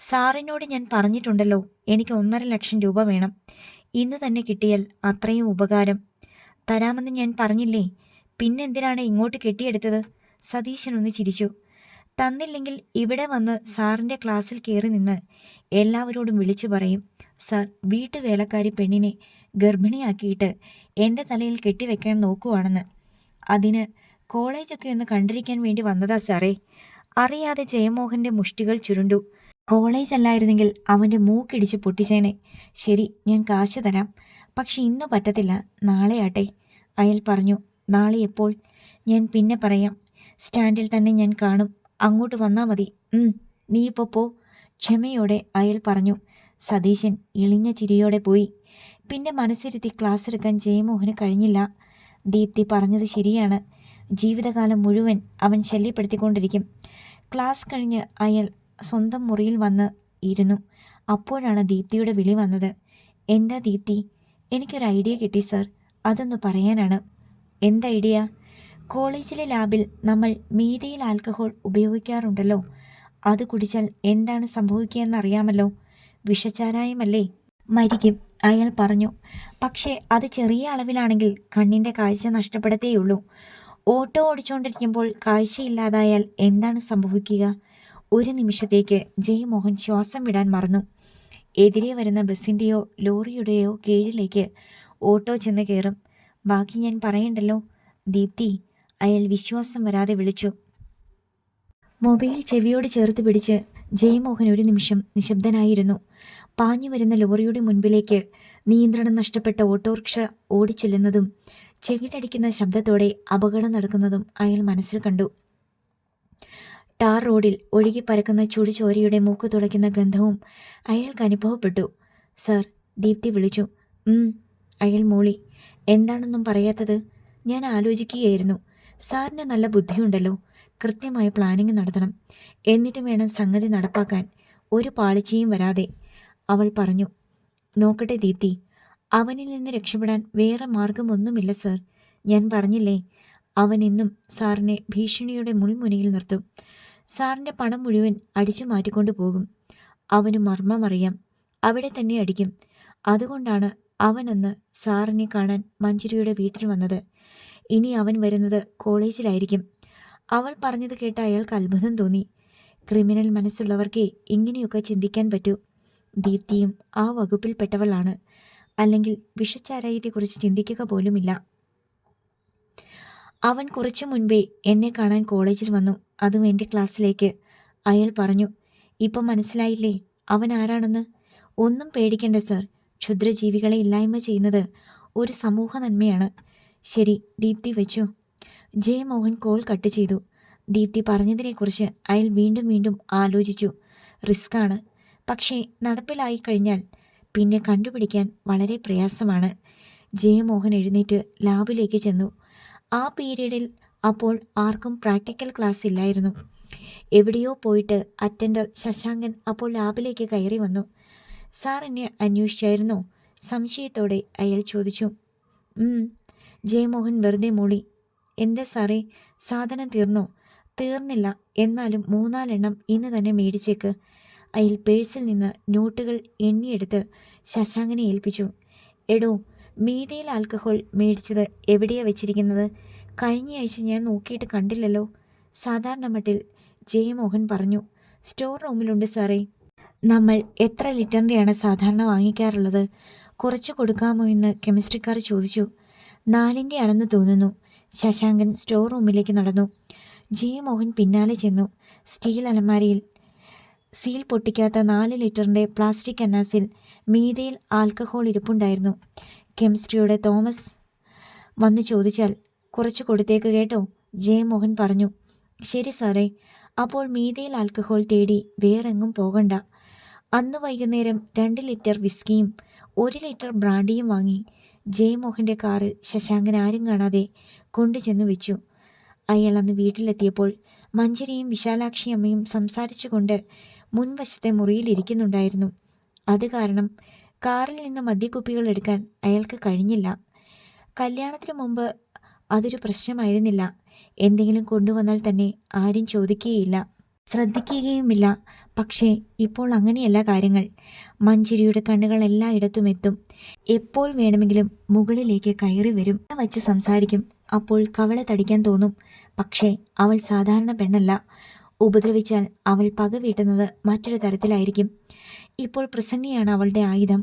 സാറിനോട് ഞാൻ പറഞ്ഞിട്ടുണ്ടല്ലോ, എനിക്ക് 1.5 ലക്ഷം രൂപ വേണം. ഇന്ന് തന്നെ കിട്ടിയാൽ അത്രയും ഉപകാരം. തരാമെന്ന് ഞാൻ പറഞ്ഞില്ലേ, പിന്നെന്തിനാണ് ഇങ്ങോട്ട് കെട്ടിയെടുത്തത്? സതീശൻ ഒന്ന് ചിരിച്ചു. തന്നില്ലെങ്കിൽ ഇവിടെ വന്ന് സാറിൻ്റെ ക്ലാസ്സിൽ കയറി നിന്ന് എല്ലാവരോടും വിളിച്ചു പറയും, സാർ വീട്ടുവേലക്കാരി പെണ്ണിനെ ഗർഭിണിയാക്കിയിട്ട് എൻ്റെ തലയിൽ കെട്ടിവെക്കാൻ നോക്കുവാണെന്ന്. അതിന് കോളേജൊക്കെ ഒന്ന് കണ്ടിരിക്കാൻ വേണ്ടി വന്നതാ സാറേ. അറിയാതെ ജയമോഹൻ്റെ മുഷ്ടികൾ ചുരുണ്ടു. കോളേജ് അല്ലായിരുന്നെങ്കിൽ അവൻ്റെ മൂക്കിടിച്ച് പൊട്ടിച്ചേനെ. ശരി, ഞാൻ കാശ് തരാം, പക്ഷെ ഇന്ന് പറ്റത്തില്ല, നാളെ ആട്ടെ, അയാൾ പറഞ്ഞു. നാളെ എപ്പോൾ? ഞാൻ പിന്നെ പറയാം. സ്റ്റാൻഡിൽ തന്നെ ഞാൻ കാണും, അങ്ങോട്ട് വന്നാൽ മതി. നീ ഇപ്പോൾ പോ, ക്ഷമയോടെ അയാൾ പറഞ്ഞു. സതീശൻ ഇളിഞ്ഞ ചിരിയോടെ പോയി. പിന്നെ മനസ്സിരുത്തി ക്ലാസ് എടുക്കാൻ ജയമോഹന് കഴിഞ്ഞില്ല. ദീപ്തി പറഞ്ഞത് ശരിയാണ്. ജീവിതകാലം മുഴുവൻ അവൻ ശല്യപ്പെടുത്തിക്കൊണ്ടിരിക്കും. ക്ലാസ് കഴിഞ്ഞ് അയാൾ സ്വന്തം മുറിയിൽ വന്ന് ഇരുന്നു. അപ്പോഴാണ് ദീപ്തിയുടെ വിളി വന്നത്. എന്താ ദീപ്തി? എനിക്കൊരു ഐഡിയ കിട്ടി സർ, അതൊന്ന് പറയാനാണ്. എന്ത് ഐഡിയ? കോളേജിലെ ലാബിൽ നമ്മൾ മീഥൈൽ ആൽക്കഹോൾ ഉപയോഗിക്കാറുണ്ടല്ലോ, അത് കുടിച്ചാൽ എന്താണ് സംഭവിക്കുകയെന്നറിയാമല്ലോ. വിഷചാരായമല്ലേ, മരിക്കും, അയാൾ പറഞ്ഞു. പക്ഷേ അത് ചെറിയ അളവിലാണെങ്കിൽ കണ്ണിൻ്റെ കാഴ്ച നഷ്ടപ്പെടത്തേയുള്ളൂ. ഓട്ടോ ഓടിച്ചുകൊണ്ടിരിക്കുമ്പോൾ കാഴ്ചയില്ലാതായാൽ എന്താണ് സംഭവിക്കുക? ഒരു നിമിഷത്തേക്ക് ജയമോഹൻ ശ്വാസം വിടാൻ മറന്നു. എതിരെ വരുന്ന ബസ്സിൻ്റെയോ ലോറിയുടെയോ കീഴിലേക്ക് ഓട്ടോ ചെന്ന് കയറും. ബാക്കി ഞാൻ പറയണ്ടല്ലോ ദീപ്തി, അയാൾ വിശ്വാസം വരാതെ വിളിച്ചു. മൊബൈൽ ചെവിയോട് ചേർത്ത് പിടിച്ച് ജയമോഹൻ ഒരു നിമിഷം നിശബ്ദനായിരുന്നു. പാഞ്ഞു വരുന്ന ലോറിയുടെ മുൻപിലേക്ക് നിയന്ത്രണം നഷ്ടപ്പെട്ട ഓട്ടോറിക്ഷ ഓടിച്ചെല്ലുന്നതും ചെകിടടിക്കുന്ന ശബ്ദത്തോടെ അപകടം നടക്കുന്നതും അയാൾ മനസ്സിൽ കണ്ടു. ടാർ റോഡിൽ ഒഴുകി പരക്കുന്ന ചുടുചോരയുടെ മൂക്ക് തുളയ്ക്കുന്ന ഗന്ധവും അയാൾക്ക് അനുഭവപ്പെട്ടു. സാർ, ദീപ്തി വിളിച്ചു. അയാൾ മൂളി. എന്താണെന്നും പറയാത്തത്? ഞാൻ ആലോചിക്കുകയായിരുന്നു. സാറിന് നല്ല ബുദ്ധിയുണ്ടല്ലോ, കൃത്യമായ പ്ലാനിങ് നടത്തണം, എന്നിട്ട് വേണം സംഗതി നടപ്പാക്കാൻ, ഒരു പാളിച്ചയും വരാതെ, അവൾ പറഞ്ഞു. നോക്കട്ടെ ദീപ്തി, അവനിൽ നിന്ന് രക്ഷപ്പെടാൻ വേറെ മാർഗമൊന്നുമില്ല സർ. ഞാൻ പറഞ്ഞില്ലേ, അവൻ ഇന്നും സാറിനെ ഭീഷണിയുടെ മുൾമുനയിൽ നിർത്തും. സാറിൻ്റെ പണം മുഴുവൻ അടിച്ചു മാറ്റിക്കൊണ്ടു പോകും. അവന് മർമ്മമറിയാം, അവിടെ തന്നെ അടിക്കും. അതുകൊണ്ടാണ് അവനന്ന് സാറിനെ കാണാൻ മഞ്ജരിയുടെ വീട്ടിൽ വന്നത്. ഇനി അവൻ വരുന്നത് കോളേജിലായിരിക്കും. അവൾ പറഞ്ഞത് കേട്ട് അയാൾക്ക് അത്ഭുതം തോന്നി. ക്രിമിനൽ മനസ്സുള്ളവർക്കേ ഇങ്ങനെയൊക്കെ ചിന്തിക്കാൻ പറ്റൂ. ദീപ്തിയും ആ വകുപ്പിൽപ്പെട്ടവളാണ്. അല്ലെങ്കിൽ വിഷച്ചാരായത്തെക്കുറിച്ച് ചിന്തിക്കുക പോലുമില്ല. അവൻ കുറച്ചു മുൻപേ എന്നെ കാണാൻ കോളേജിൽ വന്നു, അതും എൻ്റെ ക്ലാസ്സിലേക്ക്, അയാൾ പറഞ്ഞു. ഇപ്പം മനസ്സിലായില്ലേ അവൻ ആരാണെന്ന്? ഒന്നും പേടിക്കണ്ട സർ, ക്ഷുദ്രജീവികളെ ഇല്ലായ്മ ചെയ്യുന്നത് ഒരു സമൂഹ നന്മയാണ്. ശരി, ദീപ്തി വെച്ചു. ജയമോഹൻ കോൾ കട്ട് ചെയ്തു. ദീപ്തി പറഞ്ഞതിനെക്കുറിച്ച് അയാൾ വീണ്ടും വീണ്ടും ആലോചിച്ചു. റിസ്ക്കാണ്, പക്ഷേ നടപ്പിലായി കഴിഞ്ഞാൽ പിന്നെ കണ്ടുപിടിക്കാൻ വളരെ പ്രയാസമാണ്. ജയമോഹൻ എഴുന്നേറ്റ് ലാബിലേക്ക് ചെന്നു. ആ പീരീഡിൽ അപ്പോൾ ആർക്കും പ്രാക്ടിക്കൽ ക്ലാസ് ഇല്ലായിരുന്നു. എവിടെയോ പോയിട്ട് അറ്റൻഡർ ശശാങ്കൻ അപ്പോൾ ലാബിലേക്ക് കയറി വന്നു. സാർ എന്നെ അന്വേഷിച്ചായിരുന്നോ? സംശയത്തോടെ അയാൾ ചോദിച്ചു. ജയമോഹൻ വെറുതെ മൂളി. എന്താ സാറേ, സാധനം തീർന്നോ? തീർന്നില്ല, എന്നാലും 3-4 എണ്ണം ഇന്ന് തന്നെ മേടിച്ചേക്ക്. അയാൾ പേഴ്സിൽ നിന്ന് നോട്ടുകൾ എണ്ണിയെടുത്ത് ശശാങ്കനെ ഏൽപ്പിച്ചു. എടോ, മീതയിൽ ആൽക്കഹോൾ മേടിച്ചത് എവിടെയാ വെച്ചിരിക്കുന്നത്? കഴിഞ്ഞയാഴ്ച ഞാൻ നോക്കിയിട്ട് കണ്ടില്ലല്ലോ. സാധാരണ മട്ടിൽ ജയമോഹൻ പറഞ്ഞു. സ്റ്റോർ റൂമിലുണ്ട് സാറേ. നമ്മൾ എത്ര ലിറ്ററിൻ്റെയാണ് സാധാരണ വാങ്ങിക്കാറുള്ളത്? കുറച്ച് കൊടുക്കാമോ എന്ന് കെമിസ്ട്രിക്കാർ ചോദിച്ചു. 4ൻ്റെ ആണെന്ന് തോന്നുന്നു. ശശാങ്കൻ സ്റ്റോർ റൂമിലേക്ക് നടന്നു. ജയമോഹൻ പിന്നാലെ ചെന്നു. സ്റ്റീൽ അലമാരയിൽ സീൽ പൊട്ടിക്കാത്ത 4 ലിറ്ററിൻ്റെ പ്ലാസ്റ്റിക് കന്നാസിൽ മീതയിൽ ആൽക്കഹോൾ ഇരിപ്പുണ്ടായിരുന്നു. കെമിസ്ട്രിയുടെ തോമസ് വന്നു ചോദിച്ചാൽ കുറച്ച് കൊടുത്തേക്ക് കേട്ടോ, ജയമോഹൻ പറഞ്ഞു. ശരി സാറേ. അപ്പോൾ മീതയിൽ ആൽക്കഹോൾ തേടി വേറെങ്ങും പോകണ്ട. അന്ന് വൈകുന്നേരം 2 ലിറ്റർ വിസ്കിയും 1 ലിറ്റർ ബ്രാൻഡിയും വാങ്ങി ജയമോഹൻ്റെ കാറ് ശശാങ്കൻ ആരും കാണാതെ കൊണ്ടുചെന്ന് വെച്ചു. അയാൾ അന്ന് വീട്ടിലെത്തിയപ്പോൾ മഞ്ജരിയും വിശാലാക്ഷി അമ്മയും സംസാരിച്ചുകൊണ്ട് മുൻവശത്തെ മുറിയിലിരിക്കുന്നുണ്ടായിരുന്നു. അത് കാരണം കാറിൽ നിന്ന് മദ്യക്കുപ്പികൾ എടുക്കാൻ അയാൾക്ക് കഴിഞ്ഞില്ല. കല്യാണത്തിന് മുമ്പ് അതൊരു പ്രശ്നമായിരുന്നില്ല. എന്തെങ്കിലും കൊണ്ടുവന്നാൽ തന്നെ ആരും ചോദിക്കുകയില്ല, ശ്രദ്ധിക്കുകയുമില്ല. പക്ഷേ ഇപ്പോൾ അങ്ങനെയല്ല കാര്യങ്ങൾ. മഞ്ജരിയുടെ കണ്ണുകൾ എല്ലായിടത്തും എത്തും. എപ്പോൾ വേണമെങ്കിലും മുകളിലേക്ക് കയറി വരും. വച്ച് സംസാരിക്കും. അപ്പോൾ കവള തടിക്കാൻ തോന്നും. പക്ഷേ അവൾ സാധാരണ പെണ്ണല്ല. ഉപദ്രവിച്ചാൽ അവൾ പക വീട്ടുന്നത് മറ്റൊരു തരത്തിലായിരിക്കും. ഇപ്പോൾ പ്രസന്നയാണ് അവളുടെ ആയുധം.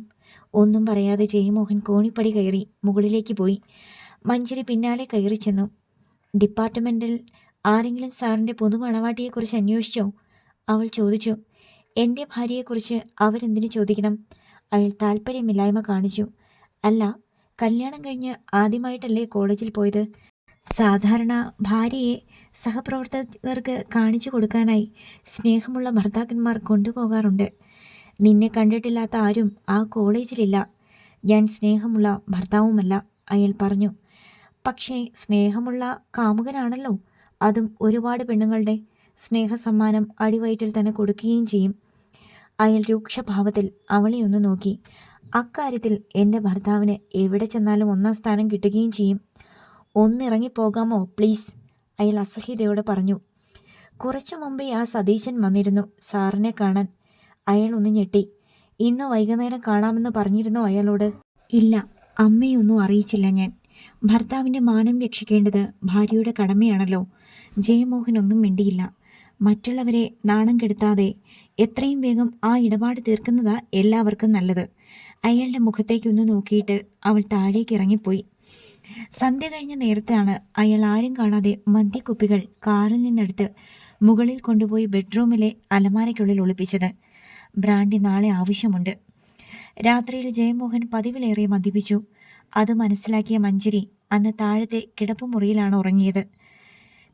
ഒന്നും പറയാതെ ജയമോഹൻ കോണിപ്പടി കയറി മുകളിലേക്ക് പോയി. മഞ്ജരി പിന്നാലെ കയറി ചെന്നു. ഡിപ്പാർട്ട്മെൻറ്റിൽ ആരെങ്കിലും സാറിൻ്റെ പുതുമണവാട്ടിയെക്കുറിച്ച് അന്വേഷിച്ചോ? അവൾ ചോദിച്ചു. എൻ്റെ ഭാര്യയെക്കുറിച്ച് അവരെന്തിനു ചോദിക്കണം? അയാൾ താല്പര്യമില്ലായ്മ കാണിച്ചു. അല്ല, കല്യാണം കഴിഞ്ഞ് ആദ്യമായിട്ടല്ലേ കോളേജിൽ പോയത്? സാധാരണ ഭാര്യയെ സഹപ്രവർത്തകർക്ക് കാണിച്ചു കൊടുക്കാനായി സ്നേഹമുള്ള ഭർത്താക്കന്മാർ കൊണ്ടുപോകാറുണ്ട്. നിന്നെ കണ്ടിട്ടില്ലാത്ത ആരും ആ കോളേജിലില്ല. ഞാൻ സ്നേഹമുള്ള ഭർത്താവുമല്ല, അയാൾ പറഞ്ഞു. പക്ഷേ സ്നേഹമുള്ള കാമുകനാണല്ലോ. അതും ഒരുപാട് പെണ്ണുങ്ങളുടെ സ്നേഹസമ്മാനം അടിവയറ്റിൽ തന്നെ കൊടുക്കുകയും ചെയ്യും. അയാൾ രൂക്ഷഭാവത്തിൽ അവളെ ഒന്ന് നോക്കി. അക്കാര്യത്തിൽ എൻ്റെ ഭർത്താവിന് എവിടെ ചെന്നാലും 1-ാം സ്ഥാനം കിട്ടുകയും ചെയ്യും. ഒന്നിറങ്ങിപ്പോകാമോ പ്ലീസ്, അയാൾ അസഹ്യതയോടെ പറഞ്ഞു. കുറച്ചു മുമ്പേ ആ സതീശൻ വന്നിരുന്നു സാറിനെ കാണാൻ. അയാൾ ഒന്ന് ഞെട്ടി. ഇന്ന് വൈകുന്നേരം കാണാമെന്ന് പറഞ്ഞിരുന്നോ അയാളോട്? ഇല്ല, അമ്മയൊന്നും അറിയിച്ചില്ല ഞാൻ. ഭർത്താവിൻ്റെ മാനം രക്ഷിക്കേണ്ടത് ഭാര്യയുടെ കടമയാണല്ലോ. ജയമോഹൻ ഒന്നും മിണ്ടിയില്ല. മറ്റുള്ളവരെ നാണം കെടുത്താതെ എത്രയും വേഗം ആ ഇടപാട് തീർക്കുന്നതാ എല്ലാവർക്കും നല്ലത്. അയാളുടെ മുഖത്തേക്കൊന്ന് നോക്കിയിട്ട് അവൾ താഴേക്ക് ഇറങ്ങിപ്പോയി. സന്ധ്യ കഴിഞ്ഞ നേരത്താണ് അയാൾ ആരും കാണാതെ മദ്യക്കുപ്പികൾ കാറിൽ നിന്നെടുത്ത് മുകളിൽ കൊണ്ടുപോയി ബെഡ്റൂമിലെ അലമാരയ്ക്കുള്ളിൽ ഒളിപ്പിച്ചത്. ബ്രാൻഡി നാളെ ആവശ്യമുണ്ട്. രാത്രിയിൽ ജയമോഹൻ പതിവിലേറെ മദ്യപിച്ചു. അത് മനസ്സിലാക്കിയ മഞ്ജരി അന്ന് താഴത്തെ കിടപ്പുമുറിയിലാണ് ഉറങ്ങിയത്.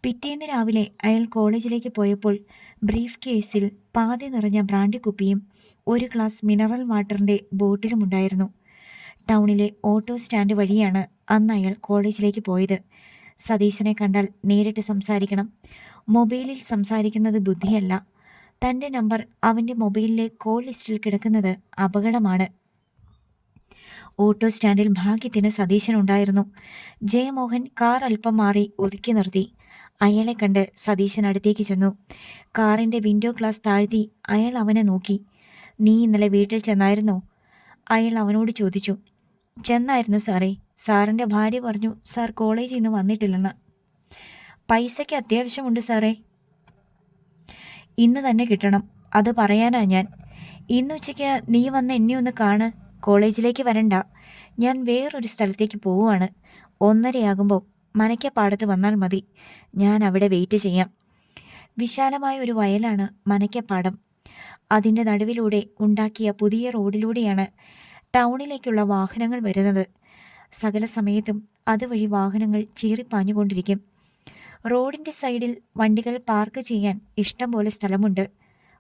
പിറ്റേന്ന് രാവിലെ അയാൾ കോളേജിലേക്ക് പോയപ്പോൾ ബ്രീഫ് കേസിൽ പാതി നിറഞ്ഞ ബ്രാൻഡി കുപ്പിയും 1 ഗ്ലാസ് മിനറൽ വാട്ടറിൻ്റെ ബോട്ടിലും ഉണ്ടായിരുന്നു. ടൗണിലെ ഓട്ടോ സ്റ്റാൻഡ് വഴിയാണ് അന്ന് അയാൾ കോളേജിലേക്ക് പോയത്. സതീശനെ കണ്ടാൽ നേരിട്ട് സംസാരിക്കണം. മൊബൈലിൽ സംസാരിക്കുന്നത് ബുദ്ധിയല്ല. തൻ്റെ നമ്പർ അവൻ്റെ മൊബൈലിലെ കോൾ ലിസ്റ്റിൽ കിടക്കുന്നത് അപകടമാണ്. ഓട്ടോ സ്റ്റാൻഡിൽ ഭാഗ്യത്തിന് സതീശനുണ്ടായിരുന്നു. ജയമോഹൻ കാർ അല്പം മാറി ഒതുക്കി നിർത്തി. അയാളെ കണ്ട് സതീശൻ അടുത്തേക്ക് ചെന്നു. കാറിൻ്റെ വിൻഡോ ഗ്ലാസ് താഴ്ത്തി അയാൾ അവനെ നോക്കി. നീ ഇന്നലെ വീട്ടിൽ ചെന്നായിരുന്നോ? അയാൾ അവനോട് ചോദിച്ചു. ചെന്നായിരുന്നു സാറേ. സാറിൻ്റെ ഭാര്യ പറഞ്ഞു സാർ കോളേജിൽ നിന്ന് വന്നിട്ടില്ലെന്ന്. പൈസയ്ക്ക് അത്യാവശ്യമുണ്ട് സാറേ. ഇന്ന് തന്നെ കിട്ടണം. അത് പറയാനാ ഞാൻ. ഇന്നുച്ചയ്ക്ക് നീ വന്ന് എന്നെ ഒന്ന് കാണ്. കോളേജിലേക്ക് വരണ്ട. ഞാൻ വേറൊരു സ്ഥലത്തേക്ക് പോവുകയാണ്. 1:30 മനയ്ക്കപ്പാടത്ത് വന്നാൽ മതി. ഞാൻ അവിടെ വെയിറ്റ് ചെയ്യാം. വിശാലമായ ഒരു വയലാണ് മനയ്ക്കപ്പാടം. അതിൻ്റെ നടുവിലൂടെ ഉണ്ടാക്കിയ പുതിയ റോഡിലൂടെയാണ് ടൗണിലേക്കുള്ള വാഹനങ്ങൾ വരുന്നത്. സകല സമയത്തും അതുവഴി വാഹനങ്ങൾ ചീറിപ്പാഞ്ഞുകൊണ്ടിരിക്കും. റോഡിൻ്റെ സൈഡിൽ വണ്ടികൾ പാർക്ക് ചെയ്യാൻ ഇഷ്ടം പോലെ സ്ഥലമുണ്ട്.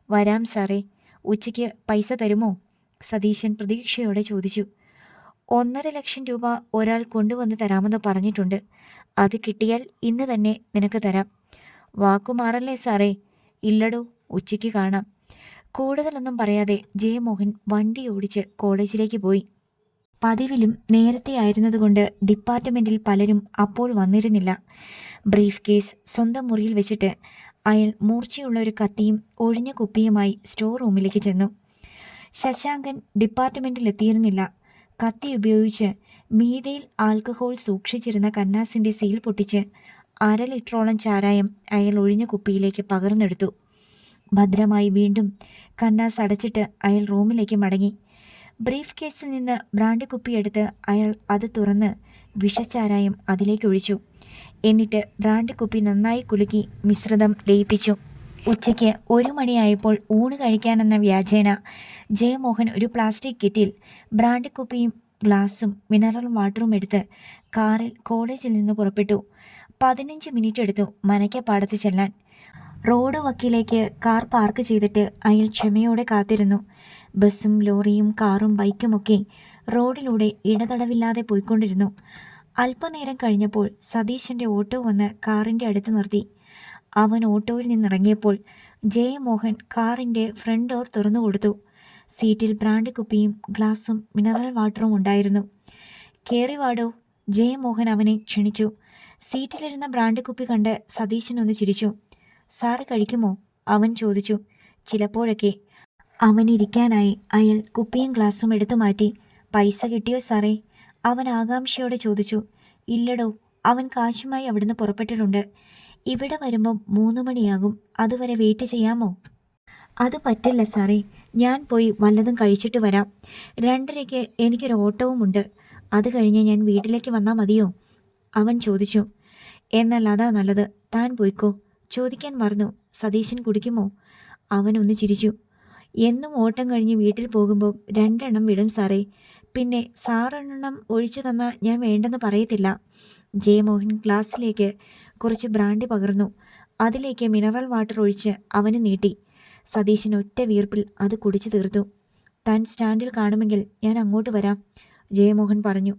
വരാം സാറേ. ഉച്ചയ്ക്ക് പൈസ തരുമോ? സതീശൻ പ്രതീക്ഷയോടെ ചോദിച്ചു. 1,50,000 രൂപ ഒരാൾ കൊണ്ടുവന്ന് തരാമെന്ന് പറഞ്ഞിട്ടുണ്ട്. അത് കിട്ടിയാൽ ഇന്ന് തന്നെ നിനക്ക് തരാം. വാക്കുമാറല്ലേ സാറേ? ഇല്ലടോ, ഉച്ചയ്ക്ക് കാണാം. കൂടുതലൊന്നും പറയാതെ ജയമോഹൻ വണ്ടി ഓടിച്ച് കോളേജിലേക്ക് പോയി. പതിവിലും നേരത്തെ ആയിരുന്നതുകൊണ്ട് ഡിപ്പാർട്ട്മെൻറ്റിൽ പലരും അപ്പോൾ വന്നിരുന്നില്ല. ബ്രീഫ് കേസ് സ്വന്തം മുറിയിൽ വെച്ചിട്ട് അയാൾ മൂർച്ചയുള്ള ഒരു കത്തിയും ഒഴിഞ്ഞ കുപ്പിയുമായി സ്റ്റോർ റൂമിലേക്ക് ചെന്നു. ശശാങ്കൻ ഡിപ്പാർട്ട്മെൻറ്റിലെത്തിയിരുന്നില്ല. കത്തി ഉപയോഗിച്ച് മീതയിൽ ആൽക്കഹോൾ സൂക്ഷിച്ചിരുന്ന കന്നാസിൻ്റെ സീൽ പൊട്ടിച്ച് 1/2 ലിറ്ററോളം ചാരായം അയാൾ ഒഴിഞ്ഞ കുപ്പിയിലേക്ക് പകർന്നെടുത്തു. ഭദ്രമായി വീണ്ടും കന്നാസ് അടച്ചിട്ട് അയാൾ റൂമിലേക്ക് മടങ്ങി. ബ്രീഫ് കേസിൽ നിന്ന് ബ്രാൻഡി കുപ്പിയെടുത്ത് അയാൾ അത് തുറന്ന് വിഷച്ചാരായം അതിലേക്കൊഴിച്ചു. എന്നിട്ട് ബ്രാൻഡി കുപ്പി നന്നായി കുലുക്കി മിശ്രിതം ലയിപ്പിച്ചു. ഉച്ചയ്ക്ക് 1 മണിയായപ്പോൾ ഊണ് കഴിക്കാനെന്ന വ്യാജേന ജയമോഹൻ ഒരു പ്ലാസ്റ്റിക് കിറ്റിൽ ബ്രാൻഡി കുപ്പിയും ഗ്ലാസും മിനറൽ വാട്ടറും എടുത്ത് കാറിൽ കോളേജിൽ നിന്ന് പുറപ്പെട്ടു. 15 മിനിറ്റ് എടുത്തു മനയ്ക്കപ്പാടത്ത് ചെല്ലാൻ. റോഡ് വക്കിലേക്ക് കാർ പാർക്ക് ചെയ്തിട്ട് അയാൾ ക്ഷമയോടെ കാത്തിരുന്നു. ബസ്സും ലോറിയും കാറും ബൈക്കുമൊക്കെ റോഡിലൂടെ ഇടതടവില്ലാതെ പോയിക്കൊണ്ടിരുന്നു. അല്പനേരം കഴിഞ്ഞപ്പോൾ സതീശൻ്റെ ഓട്ടോ വന്ന് കാറിൻ്റെ അടുത്ത് നിർത്തി. അവൻ ഓട്ടോയിൽ നിന്നിറങ്ങിയപ്പോൾ ജയമോഹൻ കാറിൻ്റെ ഫ്രണ്ട് ഡോർ തുറന്നു കൊടുത്തു. സീറ്റിൽ ബ്രാൻഡി കുപ്പിയും ഗ്ലാസും മിനറൽ വാട്ടറും ഉണ്ടായിരുന്നു. കേറി വാടോ, ജയമോഹൻ അവനെ ക്ഷണിച്ചു. സീറ്റിലിരുന്ന ബ്രാൻഡി കുപ്പി കണ്ട് സതീശനൊന്ന് ചിരിച്ചു. സാറ് കഴിക്കുമോ? അവൻ ചോദിച്ചു. ചിലപ്പോഴൊക്കെ. അവനിരിക്കാനായി അയാൾ കുപ്പിയും ഗ്ലാസും എടുത്തു മാറ്റി. പൈസ കിട്ടിയോ സാറേ? അവൻ ആകാംക്ഷയോടെ ചോദിച്ചു. ഇല്ലടോ, അവൻ കാശുമായി അവിടുന്ന് പുറപ്പെട്ടിട്ടുണ്ട്. ഇവിടെ വരുമ്പം 3 മണിയാകും. അതുവരെ വെയിറ്റ് ചെയ്യാമോ? അത് പറ്റില്ല സാറേ, ഞാൻ പോയി വല്ലതും കഴിച്ചിട്ട് വരാം. 2:30-ക്ക് എനിക്കൊരു ഓട്ടവുമുണ്ട്. അത് കഴിഞ്ഞ് ഞാൻ വീട്ടിലേക്ക് വന്നാൽ മതിയോ? അവൻ ചോദിച്ചു. എന്നാൽ അതാ നല്ലത്, താൻ പോയിക്കോ. ചോദിക്കാൻ മറന്നു, സതീശൻ കുടിക്കുമോ? അവനൊന്ന് ചിരിച്ചു. എന്നും ഓട്ടം കഴിഞ്ഞ് വീട്ടിൽ പോകുമ്പോൾ 2 എണ്ണം വിടും സാറേ. പിന്നെ സാറെണ്ണം ഒഴിച്ചു തന്നാൽ ഞാൻ വേണ്ടെന്ന് പറയത്തില്ല. ജയമോഹൻ ഗ്ലാസ്സിലേക്ക് കുറച്ച് ബ്രാൻഡി പകർന്നു. അതിലേക്ക് മിനറൽ വാട്ടർ ഒഴിച്ച് അവന് നീട്ടി. സതീശൻ ഒറ്റ വീർപ്പിൽ അത് കുടിച്ചു തീർത്തു. താൻ സ്റ്റാൻഡിൽ കാണുമെങ്കിൽ ഞാൻ അങ്ങോട്ട് വരാം, ജയമോഹൻ പറഞ്ഞു.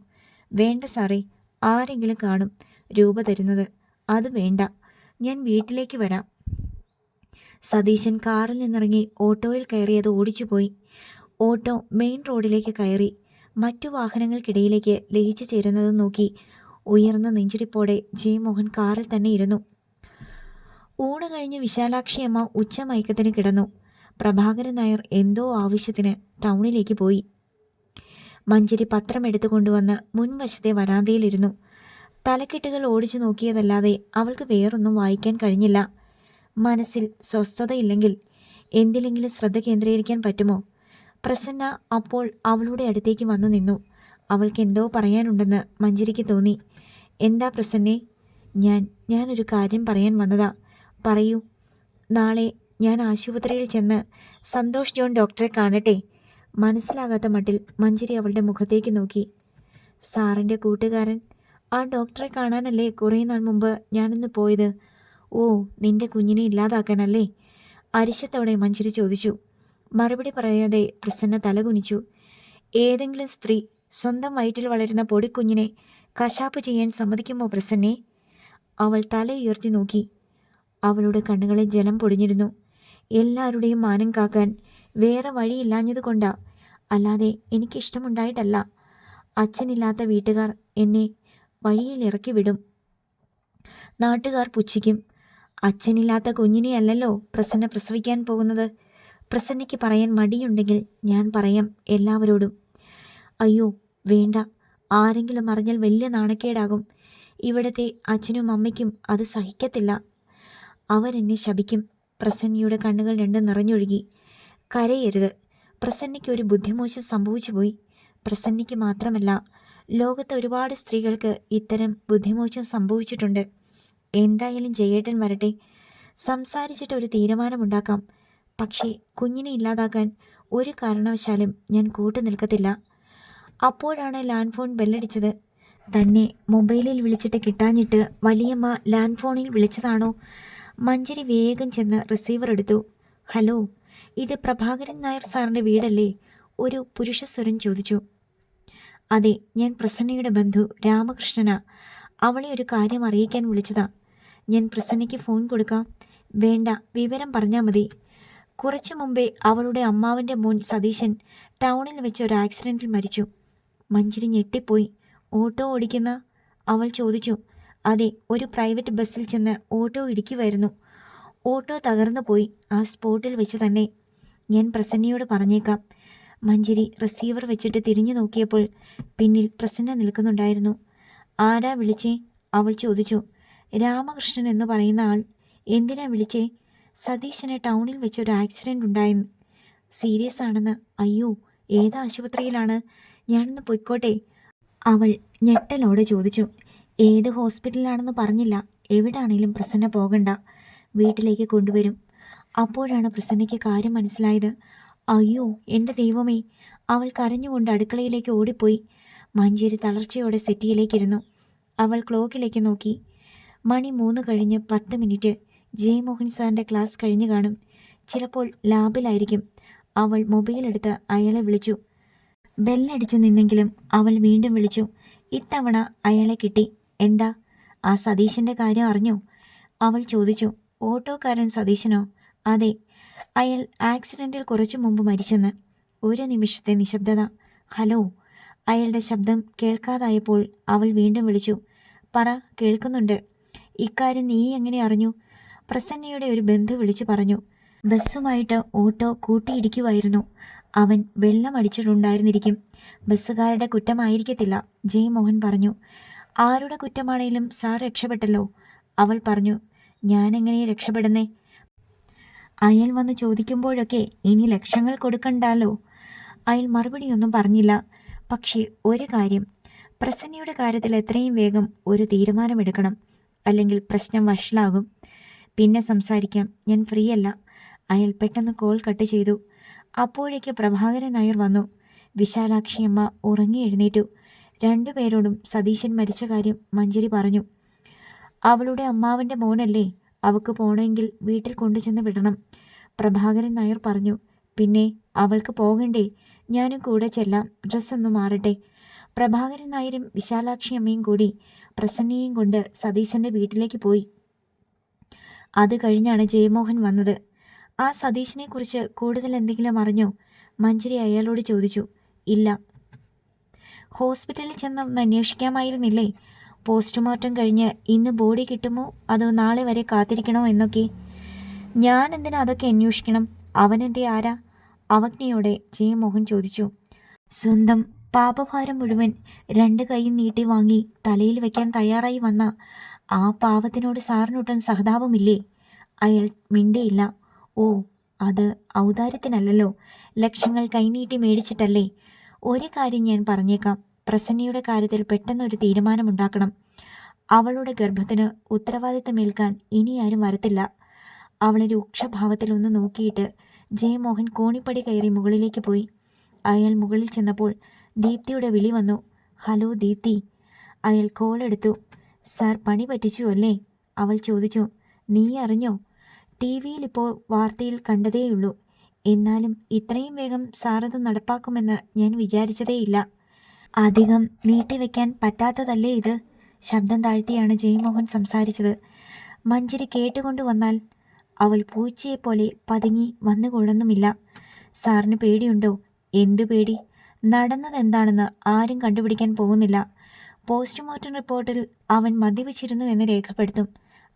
വേണ്ട സാറേ, ആരെങ്കിലും കാണും രൂപ തരുന്നത്. അത് വേണ്ട, ഞാൻ വീട്ടിലേക്ക് വരാം. സതീശൻ കാറിൽ നിന്നിറങ്ങി ഓട്ടോയിൽ കയറിയത് ഓടിച്ചുപോയി. ഓട്ടോ മെയിൻ റോഡിലേക്ക് കയറി. മറ്റു വാഹനങ്ങൾക്കിടയിലേക്ക് ലയിച്ചു ചേരുന്നത് നോക്കി ഉയർന്ന നെഞ്ചിടിപ്പോടെ ജയമോഹൻ കാറിൽ തന്നെ ഇരുന്നു. ഊണ് കഴിഞ്ഞ് വിശാലാക്ഷിയമ്മ ഉച്ചമയക്കത്തിന് കിടന്നു. പ്രഭാകരൻ നായർ എന്തോ ആവശ്യത്തിന് ടൗണിലേക്ക് പോയി. മഞ്ചരി പത്രം എടുത്തു കൊണ്ടുവന്ന് മുൻവശത്തെ വരാന്തയിലിരുന്നു. തലക്കെട്ടുകൾ ഓടിച്ചു നോക്കിയതല്ലാതെ അവൾക്ക് വേറൊന്നും വായിക്കാൻ കഴിഞ്ഞില്ല. മനസ്സിൽ സ്വസ്ഥതയില്ലെങ്കിൽ എന്തിലെങ്കിലും ശ്രദ്ധ കേന്ദ്രീകരിക്കാൻ പറ്റുമോ? പ്രസന്ന അപ്പോൾ അവളുടെ അടുത്തേക്ക് വന്നു നിന്നു. അവൾക്ക് എന്തോ പറയാനുണ്ടെന്ന് മഞ്ചരിക്ക് തോന്നി. എന്താ പ്രസന്നെ? ഞാനൊരു കാര്യം പറയാൻ വന്നതാ. പറയൂ. നാളെ ഞാൻ ആശുപത്രിയിൽ ചെന്ന് സന്തോഷ് ജോൺ ഡോക്ടറെ കാണട്ടെ. മനസ്സിലാകാത്ത മട്ടിൽ മഞ്ചരി അവളുടെ മുഖത്തേക്ക് നോക്കി. സാറിൻ്റെ കൂട്ടുകാരൻ ആ ഡോക്ടറെ കാണാനല്ലേ കുറേ നാൾ മുമ്പ് ഞാനിന്ന് പോയത്? ഓ, നിന്റെ കുഞ്ഞിനെ ഇല്ലാതാക്കാനല്ലേ? അരിശത്തോടെ മഞ്ചരി ചോദിച്ചു. മറുപടി പറയാതെ പ്രസന്ന തലകുനിച്ചു. ഏതെങ്കിലും സ്ത്രീ സ്വന്തം വയറ്റിൽ വളരുന്ന പൊടിക്കുഞ്ഞിനെ കശാപ്പ് ചെയ്യാൻ സമ്മതിക്കുമോ പ്രസന്നെ? അവൾ തല ഉയർത്തി നോക്കി. അവളുടെ കണ്ണുകളിൽ ജലം പൊടിഞ്ഞിരുന്നു. എല്ലാവരുടെയും മാനം കാക്കാൻ വേറെ വഴിയില്ലാഞ്ഞതുകൊണ്ടാ, അല്ലാതെ എനിക്കിഷ്ടമുണ്ടായിട്ടല്ല. അച്ഛനില്ലാത്ത വീട്ടുകാർ എന്നെ വഴിയിൽ ഇറക്കി വിടും. നാട്ടുകാർ പുച്ഛിക്കും. അച്ഛനില്ലാത്ത കുഞ്ഞിനെയല്ലല്ലോ പ്രസന്ന പ്രസവിക്കാൻ പോകുന്നത്. പ്രസന്നയ്ക്ക് പറയാൻ മടിയുണ്ടെങ്കിൽ ഞാൻ പറയാം എല്ലാവരോടും. അയ്യോ വേണ്ട, ആരെങ്കിലും അറിഞ്ഞാൽ വലിയ നാണക്കേടാകും. ഇവിടുത്തെ അച്ഛനും അമ്മയ്ക്കും അത് സഹിക്കത്തില്ല. അവരെന്നെ ശപിക്കും. പ്രസന്നയുടെ കണ്ണുകൾ രണ്ടും നിറഞ്ഞൊഴുകി. കരയരുത്. പ്രസന്നയ്ക്ക് ഒരു ബുദ്ധിമോശം സംഭവിച്ചു പോയി. പ്രസന്നയ്ക്ക് മാത്രമല്ല, ലോകത്ത് ഒരുപാട് സ്ത്രീകൾക്ക് ഇത്തരം ബുദ്ധിമോശം സംഭവിച്ചിട്ടുണ്ട്. എന്തായാലും ജയേട്ടൻ വരട്ടെ, സംസാരിച്ചിട്ട് ഒരു തീരുമാനമുണ്ടാക്കാം. പക്ഷേ കുഞ്ഞിനെ ഇല്ലാതാക്കാൻ ഒരു കാരണവശാലും ഞാൻ കൂട്ടു നിൽക്കത്തില്ല. അപ്പോഴാണ് ലാൻഡ് ഫോൺ ബെല്ലടിച്ചത്. തന്നെ മൊബൈലിൽ വിളിച്ചിട്ട് കിട്ടാഞ്ഞിട്ട് വലിയമ്മ ലാൻഡ് ഫോണിൽ വിളിച്ചതാണോ? മഞ്ചരി വേഗം ചെന്ന് റിസീവർ എടുത്തു. ഹലോ, ഇത് പ്രഭാകരൻ നായർ സാറിൻ്റെ വീടല്ലേ? ഒരു പുരുഷസ്വരം ചോദിച്ചു. അതെ, ഞാൻ പ്രസന്നയുടെ ബന്ധു രാമകൃഷ്ണനാ. അവളെ ഒരു കാര്യം അറിയിക്കാൻ വിളിച്ചതാ. ഞാൻ പ്രസന്നയ്ക്ക് ഫോൺ കൊടുക്കാം? വേണ്ട, വിവരം പറഞ്ഞാൽ മതി. കുറച്ചു മുമ്പേ അവളുടെ അമ്മാവൻ്റെ മോൻ സതീശൻ ടൗണിൽ വെച്ച് ഒരു ആക്സിഡൻറ്റിൽ മരിച്ചു. മഞ്ജരി ഞെട്ടിപ്പോയി. ഓട്ടോ ഓടിക്കുന്ന? അവൾ ചോദിച്ചു. അതെ, ഒരു പ്രൈവറ്റ് ബസ്സിൽ ചെന്ന് ഓട്ടോ ഇടിക്കുമായിരുന്നു. ഓട്ടോ തകർന്നു പോയി ആ സ്പോട്ടിൽ വെച്ച് തന്നെ. ഞാൻ പ്രസന്നയോട് പറഞ്ഞേക്കാം. മഞ്ജരി റിസീവർ വെച്ചിട്ട് തിരിഞ്ഞു നോക്കിയപ്പോൾ പിന്നിൽ പ്രസന്ന നിൽക്കുന്നുണ്ടായിരുന്നു. ആരാ വിളിച്ചേ? അവൾ ചോദിച്ചു. രാമകൃഷ്ണൻ എന്ന് പറയുന്ന ആൾ. എന്തിനാ വിളിച്ചേ? സതീശന് ടൗണിൽ വെച്ച് ഒരു ആക്സിഡൻ്റ് ഉണ്ടായെന്ന്. സീരിയസ് ആണെന്ന്. അയ്യോ, ഏത് ആശുപത്രിയിലാണ്? ഞാനൊന്ന് പൊയ്ക്കോട്ടെ? അവൾ ഞെട്ടലോടെ ചോദിച്ചു. ഏത് ഹോസ്പിറ്റലാണെന്ന് പറഞ്ഞില്ല. എവിടാണേലും പ്രസന്ന പോകണ്ട, വീട്ടിലേക്ക് കൊണ്ടുവരും. അപ്പോഴാണ് പ്രസന്നയ്ക്ക് കാര്യം മനസ്സിലായത്. അയ്യോ, എൻ്റെ ദൈവമേ! അവൾ കരഞ്ഞുകൊണ്ട് അടുക്കളയിലേക്ക് ഓടിപ്പോയി. മഞ്ജരി തളർച്ചയോടെ സെറ്റിയിലേക്കിരുന്നു. അവൾ ക്ലോക്കിലേക്ക് നോക്കി. മണി 3:10. ജയമോഹൻ സാറിൻ്റെ ക്ലാസ് കഴിഞ്ഞു കാണും. ചിലപ്പോൾ ലാബിലായിരിക്കും. അവൾ മൊബൈലെടുത്ത് അയാളെ വിളിച്ചു. ബെല്ലടിച്ച് നിന്നെങ്കിലും അവൾ വീണ്ടും വിളിച്ചു. ഇത്തവണ അയാളെ കിട്ടി. എന്താ? ആ സതീശൻ്റെ കാര്യം അറിഞ്ഞോ? അവൾ ചോദിച്ചു. ഓട്ടോക്കാരൻ സതീശനോ? അതെ, അയാൾ ആക്സിഡൻറ്റിൽ കുറച്ചു മുമ്പ് മരിച്ചെന്ന്. ഒരു നിമിഷത്തെ നിശബ്ദത. ഹലോ. അയാളുടെ ശബ്ദം കേൾക്കാതായപ്പോൾ അവൾ വീണ്ടും വിളിച്ചു. പറ, കേൾക്കുന്നുണ്ട്. ഇക്കാര്യം നീ എങ്ങനെ അറിഞ്ഞു? പ്രസന്നയുടെ ഒരു ബന്ധു വിളിച്ചു പറഞ്ഞു. ബസ്സുമായിട്ട് ഓട്ടോ കൂട്ടിയിടിക്കുമായിരുന്നു. അവൻ വെള്ളം അടിച്ചിട്ടുണ്ടായിരുന്നിരിക്കും. ബസ്സുകാരുടെ കുറ്റമായിരിക്കത്തില്ല, ജയമോഹൻ പറഞ്ഞു. ആരുടെ കുറ്റമാണേലും സാർ രക്ഷപ്പെട്ടല്ലോ, അവൾ പറഞ്ഞു. ഞാനെങ്ങനെ രക്ഷപ്പെടുന്നേ? അയാൾ വന്ന് ചോദിക്കുമ്പോഴൊക്കെ ഇനി ലക്ഷങ്ങൾ കൊടുക്കണ്ടല്ലോ. അയാൾ മറുപടിയൊന്നും പറഞ്ഞില്ല. പക്ഷേ ഒരു കാര്യം, പ്രസന്നയുടെ കാര്യത്തിൽ എത്രയും വേഗം ഒരു തീരുമാനമെടുക്കണം, അല്ലെങ്കിൽ പ്രശ്നം വഷളാകും. പിന്നെ സംസാരിക്കാം, ഞാൻ ഫ്രീ അല്ല. അയാൾ പെട്ടെന്ന് കോൾ കട്ട് ചെയ്തു. അപ്പോഴേക്ക് പ്രഭാകരൻ നായർ വന്നു. വിശാലാക്ഷിയമ്മ ഉറങ്ങി എഴുന്നേറ്റു. രണ്ടുപേരോടും സതീശൻ മരിച്ച കാര്യം മഞ്ജരി പറഞ്ഞു. അവളുടെ അമ്മാവൻ്റെ മോനല്ലേ, അവൾക്ക് പോകണമെങ്കിൽ വീട്ടിൽ കൊണ്ടുചെന്ന് വിടണം, പ്രഭാകരൻ നായർ പറഞ്ഞു. പിന്നെ അവൾക്ക് പോകണ്ടേ? ഞാനും കൂടെ ചെല്ലാം, ഡ്രസ്സൊന്നും മാറട്ടെ. പ്രഭാകരൻ നായരും വിശാലാക്ഷിയമ്മയും കൂടി പ്രസന്നയെയും കൊണ്ട് സതീശൻ്റെ വീട്ടിലേക്ക് പോയി. അത് കഴിഞ്ഞാണ് ജയമോഹൻ വന്നത്. ആ സതീശനെക്കുറിച്ച് കൂടുതൽ എന്തെങ്കിലും അറിഞ്ഞോ? മഞ്ജരി അയാളോട് ചോദിച്ചു. ഇല്ല. ഹോസ്പിറ്റലിൽ ചെന്ന് ഒന്ന് അന്വേഷിക്കാമായിരുന്നില്ലേ? പോസ്റ്റ്മോർട്ടം കഴിഞ്ഞ് ഇന്ന് ബോഡി കിട്ടുമോ അതോ നാളെ വരെ കാത്തിരിക്കണോ എന്നൊക്കെ. ഞാൻ എന്തിനാ അതൊക്കെ അന്വേഷിക്കണം? അവനെൻ്റെ ആരാ? അവജ്ഞയോടെ ജയമോഹൻ ചോദിച്ചു. സ്വന്തം പാപഭാരം മുഴുവൻ 2 കൈയും നീട്ടി വാങ്ങി തലയിൽ വയ്ക്കാൻ തയ്യാറായി വന്ന ആ പാവത്തിനോട് സാറിനൊട്ടും സഹതാപമില്ലേ? അയാൾ മിണ്ടിയില്ല. ഓ, അത് ഔദാര്യത്തിനല്ലല്ലോ, ലക്ഷങ്ങൾ കൈനീട്ടി മേടിച്ചിട്ടല്ലേ. ഒരു കാര്യം ഞാൻ പറഞ്ഞേക്കാം, പ്രസന്നയുടെ കാര്യത്തിൽ പെട്ടെന്നൊരു തീരുമാനമുണ്ടാക്കണം. അവളുടെ ഗർഭത്തിന് ഉത്തരവാദിത്തമേൽക്കാൻ ഇനി ആരും വരത്തില്ല. അവളെ രൂക്ഷഭാവത്തിൽ ഒന്ന് നോക്കിയിട്ട് ജയമോഹൻ കോണിപ്പടി കയറി മുകളിലേക്ക് പോയി. അയാൾ മുകളിൽ ചെന്നപ്പോൾ ദീപ്തിയുടെ വിളി വന്നു. ഹലോ ദീപ്തി. അയാൾ കോളെടുത്തു. സാർ പണി പറ്റിച്ചു അല്ലേ? അവൾ ചോദിച്ചു. നീ അറിഞ്ഞോ? ടി വിയിൽ ഇപ്പോൾ വാർത്തയിൽ കണ്ടതേയുള്ളൂ. എന്നാലും ഇത്രയും വേഗം സാറത് നടപ്പാക്കുമെന്ന് ഞാൻ വിചാരിച്ചതേയില്ല. അധികം നീട്ടിവെക്കാൻ പറ്റാത്തതല്ലേ ഇത്? ശബ്ദം താഴ്ത്തിയാണ് ജയമോഹൻ സംസാരിച്ചത്. മഞ്ജരി കേട്ടുകൊണ്ടു വന്നാൽ? അവൾ പൂച്ചയെപ്പോലെ പതുങ്ങി വന്നുകൊള്ളുന്നുമില്ല. സാറിന് പേടിയുണ്ടോ? എന്തു പേടി? നടന്നതെന്താണെന്ന് ആരും കണ്ടുപിടിക്കാൻ പോകുന്നില്ല. പോസ്റ്റ്മോർട്ടം റിപ്പോർട്ടിൽ അവൻ മദ്യപിച്ചിരുന്നു എന്ന് രേഖപ്പെടുത്തും.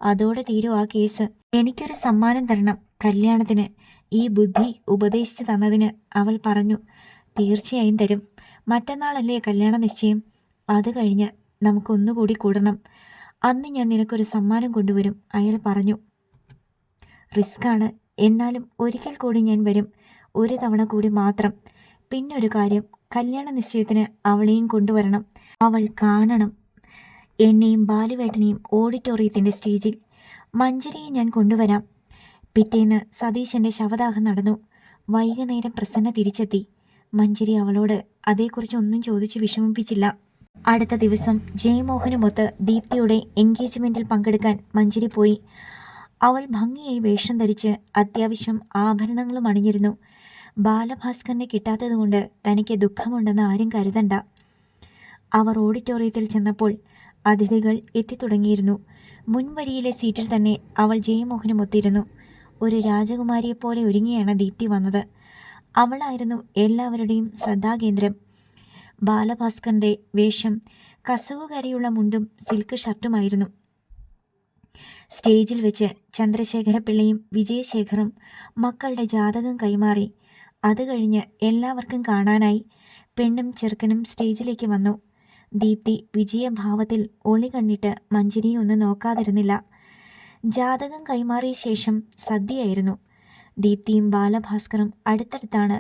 അതോടെ തീരും ആ കേസ്. എനിക്കൊരു സമ്മാനം തരണം കല്യാണത്തിന്. ഈ ബുദ്ധി ഉപദേശിച്ചു തന്നതിന്, അവൾ പറഞ്ഞു. തീർച്ചയായും തരും. മറ്റന്നാളല്ലേ കല്യാണ നിശ്ചയം? അത് കഴിഞ്ഞ് നമുക്കൊന്നുകൂടി കൂടണം. അന്ന് ഞാൻ നിനക്കൊരു സമ്മാനം കൊണ്ടുവരും, അയാൾ പറഞ്ഞു. റിസ്ക്കാണ്, എന്നാലും ഒരിക്കൽ കൂടി ഞാൻ വരും. ഒരു തവണ കൂടി മാത്രം. പിന്നൊരു കാര്യം, കല്യാണ നിശ്ചയത്തിന് അവളെയും കൊണ്ടുവരണം. അവൾ കാണണം എന്നെയും ബാലുവേട്ടനെയും ഓഡിറ്റോറിയത്തിൻ്റെ സ്റ്റേജിൽ. മഞ്ജരിയെ ഞാൻ കൊണ്ടുവരാം. പിറ്റേന്ന് സതീശൻ്റെ ശവദാഹം നടന്നു. വൈകുന്നേരം പ്രസന്ന തിരിച്ചെത്തി. മഞ്ജരി അവളോട് അതേക്കുറിച്ചൊന്നും ചോദിച്ച് വിഷമിപ്പിച്ചില്ല. അടുത്ത ദിവസം ജയമോഹനുമൊത്ത് ദീപ്തിയുടെ എൻഗേജ്മെൻറ്റിൽ പങ്കെടുക്കാൻ മഞ്ജരി പോയി. അവൾ ഭംഗിയായി വേഷം ധരിച്ച് അത്യാവശ്യം ആഭരണങ്ങളും അണിഞ്ഞിരുന്നു. ബാലഭാസ്കറിനെ കിട്ടാത്തതുകൊണ്ട് തനിക്ക് ദുഃഖമുണ്ടെന്ന് ആരും കരുതണ്ട. അവർ ഓഡിറ്റോറിയത്തിൽ ചെന്നപ്പോൾ അതിഥികൾ എത്തിത്തുടങ്ങിയിരുന്നു. മുൻവരിയിലെ സീറ്റിൽ തന്നെ അവൾ ജയമോഹനുമൊത്തിരുന്നു. ഒരു രാജകുമാരിയെപ്പോലെ ഒരുങ്ങിയാണ് ദീപ്തി വന്നത്. അവളായിരുന്നു എല്ലാവരുടെയും ശ്രദ്ധാകേന്ദ്രം. ബാലഭാസ്കറിൻ്റെ വേഷം കസവുകരയുള്ള മുണ്ടും സിൽക്ക് ഷർട്ടുമായിരുന്നു. സ്റ്റേജിൽ വെച്ച് ചന്ദ്രശേഖരപിള്ളയും വിജയശേഖറും മക്കളുടെ ജാതകം കൈമാറി. അത് കഴിഞ്ഞ് എല്ലാവർക്കും കാണാനായി പെണ്ണും ചെറുക്കനും സ്റ്റേജിലേക്ക് വന്നു. ദീപ്തി വിജയഭാവത്തിൽ ഒളി കണ്ടിട്ട് മഞ്ജരിയെ ഒന്നും നോക്കാതിരുന്നില്ല. ജാതകം കൈമാറിയ ശേഷം സദ്യയായിരുന്നു. ദീപ്തിയും ബാലഭാസ്കറും അടുത്തടുത്താണ്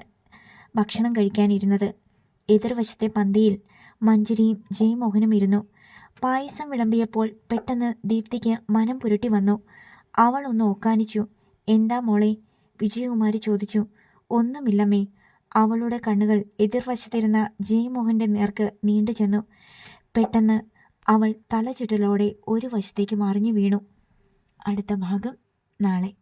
ഭക്ഷണം കഴിക്കാനിരുന്നത്. എതിർവശത്തെ പന്തിയിൽ മഞ്ജരിയും ജയമോഹനും ഇരുന്നു. പായസം വിളമ്പിയപ്പോൾ പെട്ടെന്ന് ദീപ്തിക്ക് മനം പുരട്ടി വന്നു. അവൾ ഒന്ന് ഓക്കാനിച്ചു. എന്താ മോളെ? വിജയകുമാരി ചോദിച്ചു. ഒന്നുമില്ലമ്മേ. അവളുടെ കണ്ണുകൾ എതിർവശത്തിരുന്ന ജയമോഹൻ്റെ നേർക്ക് നീണ്ടു ചെന്നു. പെട്ടെന്ന് അവൾ തലചുറ്റലോടെ ഒരു വശത്തേക്ക് മറിഞ്ഞു വീണു. അടുത്ത ഭാഗം നാളെ.